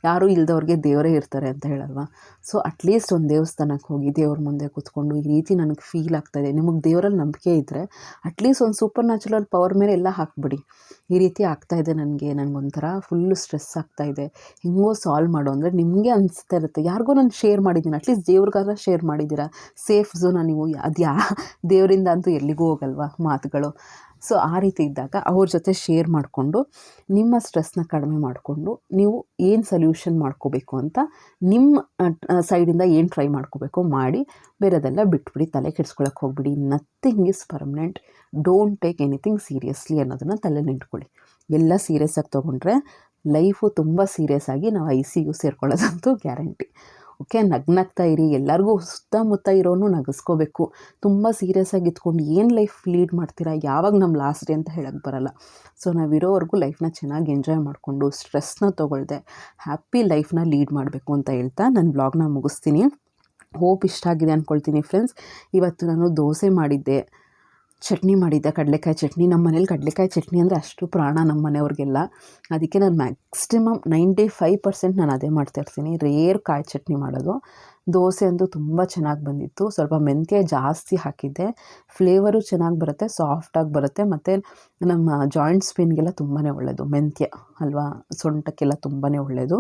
ಯಾರೂ ಇಲ್ದವ್ರಿಗೆ ದೇವರೇ ಇರ್ತಾರೆ ಅಂತ ಹೇಳಲ್ವಾ. ಸೊ ಅಟ್ಲೀಸ್ಟ್ ಒಂದು ದೇವಸ್ಥಾನಕ್ಕೆ ಹೋಗಿ ದೇವ್ರ ಮುಂದೆ ಕೂತ್ಕೊಂಡು ಈ ರೀತಿ ನನಗೆ ಫೀಲ್ ಆಗ್ತಾಯಿದೆ, ನಿಮಗೆ ದೇವರಲ್ಲಿ ನಂಬಿಕೆ ಇದ್ದರೆ ಅಟ್ಲೀಸ್ಟ್ ಒಂದು ಸೂಪರ್ ನ್ಯಾಚುರಲ್ ಪವರ್ ಮೇಲೆ ಎಲ್ಲ ಹಾಕ್ಬಿಡಿ. ಈ ರೀತಿ ಆಗ್ತಾಯಿದೆ ನನಗೊಂಥರ ಫುಲ್ಲು ಸ್ಟ್ರೆಸ್ ಆಗ್ತಾಯಿದೆ, ಹೆಂಗೋ ಸಾಲ್ವ್ ಮಾಡೋ ಅಂದರೆ ನಿಮಗೆ ಅನಿಸ್ತಾ ಇರುತ್ತೆ, ಯಾರಿಗೋ ನಾನು ಶೇರ್ ಮಾಡಿದ್ದೀನಿ, ಅಟ್ಲೀಸ್ಟ್ ದೇವ್ರಿಗಾದ್ರೆ ಶೇರ್ ಮಾಡಿದ್ದೀರಾ, ಸೇಫ್ ಝೋನ ನೀವು. ದೇವರಿಂದ ಅಂತೂ ಎಲ್ಲಿಗೂ ಹೋಗಲ್ವಾ ಮಾತುಗಳು. ಸೊ ಆ ರೀತಿ ಇದ್ದಾಗ ಅವ್ರ ಜೊತೆ ಶೇರ್ ಮಾಡಿಕೊಂಡು ನಿಮ್ಮ ಸ್ಟ್ರೆಸ್ನ ಕಡಿಮೆ ಮಾಡಿಕೊಂಡು ನೀವು ಏನು ಸೊಲ್ಯೂಷನ್ ಮಾಡ್ಕೋಬೇಕು ಅಂತ ನಿಮ್ಮ ಸೈಡಿಂದ ಏನು ಟ್ರೈ ಮಾಡ್ಕೋಬೇಕು ಮಾಡಿ, ಬೇರೆದೆಲ್ಲ ಬಿಟ್ಬಿಡಿ, ತಲೆ ಕೆಡಿಸ್ಕೊಳಕ್ಕೆ ಹೋಗ್ಬಿಡಿ. Nothing is permanent, don't take anything seriously ಅನ್ನೋದನ್ನು ತಲೆಯಲ್ಲಿ ಇಟ್ಕೊಳ್ಳಿ. ಎಲ್ಲ ಸೀರಿಯಸ್ ಆಗಿ ತೊಗೊಂಡ್ರೆ ಲೈಫು ತುಂಬ ಸೀರಿಯಸ್ ಆಗಿ ನಾವು ICU ಸೇರ್ಕೊಳ್ಳೋದಂತೂ ಗ್ಯಾರಂಟಿ. ಓಕೆ, ನಗ್ನಗ್ತಾ ಇರಿ. ಎಲ್ಲರಿಗೂ ಸುತ್ತಮುತ್ತ ಇರೋನು ನಗಿಸ್ಕೋಬೇಕು. ತುಂಬ ಸೀರಿಯಸ್ಸಾಗಿ ಇದ್ಕೊಂಡು ಏನು ಲೈಫ್ ಲೀಡ್ ಮಾಡ್ತೀರಾ, ಯಾವಾಗ ನಮ್ಮ ಲಾಸ್ಟ್ ಡೇ ಅಂತ ಹೇಳಕ್ಕೆ ಬರಲ್ಲ. ಸೊ ನಾವಿರೋವರೆಗೂ ಲೈಫ್ನ ಚೆನ್ನಾಗಿ ಎಂಜಾಯ್ ಮಾಡಿಕೊಂಡು ಸ್ಟ್ರೆಸ್ನ ತೊಗೊಳ್ದೆ ಹ್ಯಾಪಿ ಲೈಫ್ನ ಲೀಡ್ ಮಾಡಬೇಕು ಅಂತ ಹೇಳ್ತಾ ನನ್ನ ಬ್ಲಾಗ್ನ ಮುಗಿಸ್ತೀನಿ. ಹೋಪ್ ಇಷ್ಟ ಆಗಿದೆ ಅಂದ್ಕೊಳ್ತೀನಿ ಫ್ರೆಂಡ್ಸ್. ಇವತ್ತು ನಾನು ದೋಸೆ ಮಾಡಿದ್ದೆ, ಚಟ್ನಿ ಮಾಡಿದ್ದೆ, ಕಡಲೆಕಾಯಿ ಚಟ್ನಿ. ನಮ್ಮ ಮನೇಲಿ ಕಡಲೆಕಾಯಿ ಚಟ್ನಿ ಅಂದರೆ ಅಷ್ಟು ಪ್ರಾಣ ನಮ್ಮ ಮನೆಯವ್ರಿಗೆಲ್ಲ. ಅದಕ್ಕೆ ನಾನು ಮ್ಯಾಕ್ಸಿಮಮ್ 95% ನಾನು ಅದೇ ಮಾಡ್ತಾಯಿರ್ತೀನಿ. ರೇರ್ ಕಾಯಿ ಚಟ್ನಿ ಮಾಡೋದು. ದೋಸೆ ಅಂತೂ ತುಂಬ ಚೆನ್ನಾಗಿ ಬಂದಿತ್ತು. ಸ್ವಲ್ಪ ಮೆಂತ್ಯ ಜಾಸ್ತಿ ಹಾಕಿದ್ದೆ. ಫ್ಲೇವರು ಚೆನ್ನಾಗಿ ಬರುತ್ತೆ, ಸಾಫ್ಟಾಗಿ ಬರುತ್ತೆ, ಮತ್ತು ನಮ್ಮ ಜಾಯಿಂಟ್ಸ್ ಪೇನ್ಗೆಲ್ಲ ತುಂಬಾ ಒಳ್ಳೆಯದು ಮೆಂತ್ಯ ಅಲ್ವಾ. ಸೊಂಟಕ್ಕೆಲ್ಲ ತುಂಬಾ ಒಳ್ಳೆಯದು.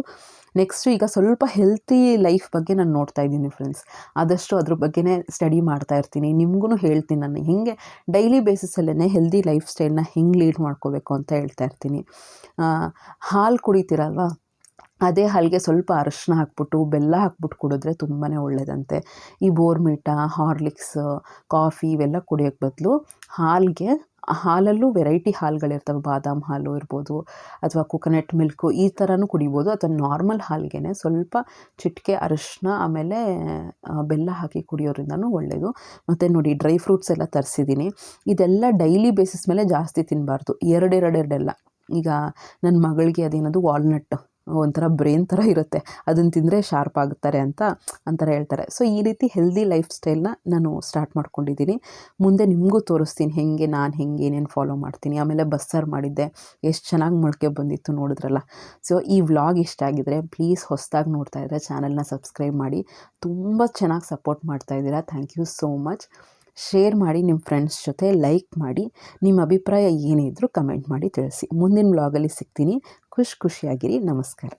ನೆಕ್ಸ್ಟು ಈಗ ಸ್ವಲ್ಪ ಹೆಲ್ತಿ ಲೈಫ್ ಬಗ್ಗೆ ನಾನು ನೋಡ್ತಾ ಇದ್ದೀನಿ ಫ್ರೆಂಡ್ಸ್. ಆದಷ್ಟು ಅದ್ರ ಬಗ್ಗೆನೇ ಸ್ಟಡಿ ಮಾಡ್ತಾ ಇರ್ತೀನಿ. ನಿಮಗೂ ಹೇಳ್ತೀನಿ, ನಾನು ಹೇಗೆ ಡೈಲಿ ಬೇಸಿಸಲ್ಲೇ ಹೆಲ್ದಿ ಲೈಫ್ ಸ್ಟೈಲ್ನ ಹೆಂಗೆ ಲೀಡ್ ಮಾಡ್ಕೋಬೇಕು ಅಂತ ಹೇಳ್ತಾ ಇರ್ತೀನಿ. ಹಾಲು ಕುಡಿತೀರಲ್ವ, ಅದೇ ಹಾಲಿಗೆ ಸ್ವಲ್ಪ ಅರಶಿನ ಹಾಕ್ಬಿಟ್ಟು ಬೆಲ್ಲ ಹಾಕ್ಬಿಟ್ಟು ಕುಡಿದ್ರೆ ತುಂಬಾ ಒಳ್ಳೆಯದಂತೆ. ಈ ಬೋರ್ಮಿಟಾ, ಹಾರ್ಲಿಕ್ಸ್, ಕಾಫಿ ಇವೆಲ್ಲ ಕುಡಿಯೋಕ್ಕೆ ಬದಲು ಹಾಲಲ್ಲೂ ವೆರೈಟಿ ಹಾಲುಗಳಿರ್ತವೆ. ಬಾದಾಮ್ ಹಾಲು ಇರ್ಬೋದು, ಅಥವಾ ಕೊಕೊನಟ್ ಮಿಲ್ಕು, ಈ ಥರನೂ ಕುಡಿಬೋದು. ಅಥವಾ ನಾರ್ಮಲ್ ಹಾಲಿಗೆ ಸ್ವಲ್ಪ ಚಿಟಿಕೆ ಅರಶಿನ ಆಮೇಲೆ ಬೆಲ್ಲ ಹಾಕಿ ಕುಡಿಯೋದ್ರಿಂದನೂ ಒಳ್ಳೆಯದು. ಮತ್ತು ನೋಡಿ, ಡ್ರೈ ಫ್ರೂಟ್ಸ್ ಎಲ್ಲ ತರಿಸಿದ್ದೀನಿ. ಇದೆಲ್ಲ ಡೈಲಿ ಬೇಸಿಸ್ ಮೇಲೆ ಜಾಸ್ತಿ ತಿನ್ನಬಾರ್ದು, ಎರಡೆರಡೆರಡೆಲ್ಲ. ಈಗ ನನ್ನ ಮಗಳಿಗೆ ಅದೇನದು ವಾಲ್ನಟ್ ಒಂಥರ ಬ್ರೇನ್ ಥರ ಇರುತ್ತೆ, ಅದನ್ನು ತಿಂದರೆ ಶಾರ್ಪ್ ಆಗುತ್ತಾರೆ ಅಂತಾರೆ ಹೇಳ್ತಾರೆ. ಸೊ ಈ ರೀತಿ ಹೆಲ್ದಿ ಲೈಫ್ ಸ್ಟೈಲ್ನ ನಾನು ಸ್ಟಾರ್ಟ್ ಮಾಡ್ಕೊಂಡಿದ್ದೀನಿ. ಮುಂದೆ ನಿಮಗೂ ತೋರಿಸ್ತೀನಿ ನಾನು ಏನೇನು ಫಾಲೋ ಮಾಡ್ತೀನಿ. ಆಮೇಲೆ ಬಸ್ಸಾರು ಮಾಡಿದ್ದೆ, ಎಷ್ಟು ಚೆನ್ನಾಗಿ ಮೊಳಕೆ ಬಂದಿತ್ತು ನೋಡಿದ್ರಲ್ಲ. ಸೊ ಈ ವ್ಲಾಗ್ ಇಷ್ಟ ಆಗಿದ್ರೆ ಪ್ಲೀಸ್ ಹೊಸದಾಗಿ ನೋಡ್ತಾ ಇದ್ದರೆ ಚಾನಲ್ನ ಸಬ್ಸ್ಕ್ರೈಬ್ ಮಾಡಿ. ತುಂಬ ಚೆನ್ನಾಗಿ ಸಪೋರ್ಟ್ ಮಾಡ್ತಾ ಇದ್ದೀರಾ. Thank you so much. Share ಮಾಡಿ, ನಿಮ್ಮ ಫ್ರೆಂಡ್ಸ್ ಜೊತೆ ಲೈಕ್ ಮಾಡಿ. ನಿಮ್ಮ ಅಭಿಪ್ರಾಯ ಏನೇ ಇದ್ದರೂ ಕಮೆಂಟ್ ಮಾಡಿ ತಿಳಿಸಿ. ಮುಂದಿನ ವ್ಲಾಗಲ್ಲಿ ಸಿಗ್ತೀನಿ. ಖುಷಿಯಾಗಿರಿ. ನಮಸ್ಕಾರ.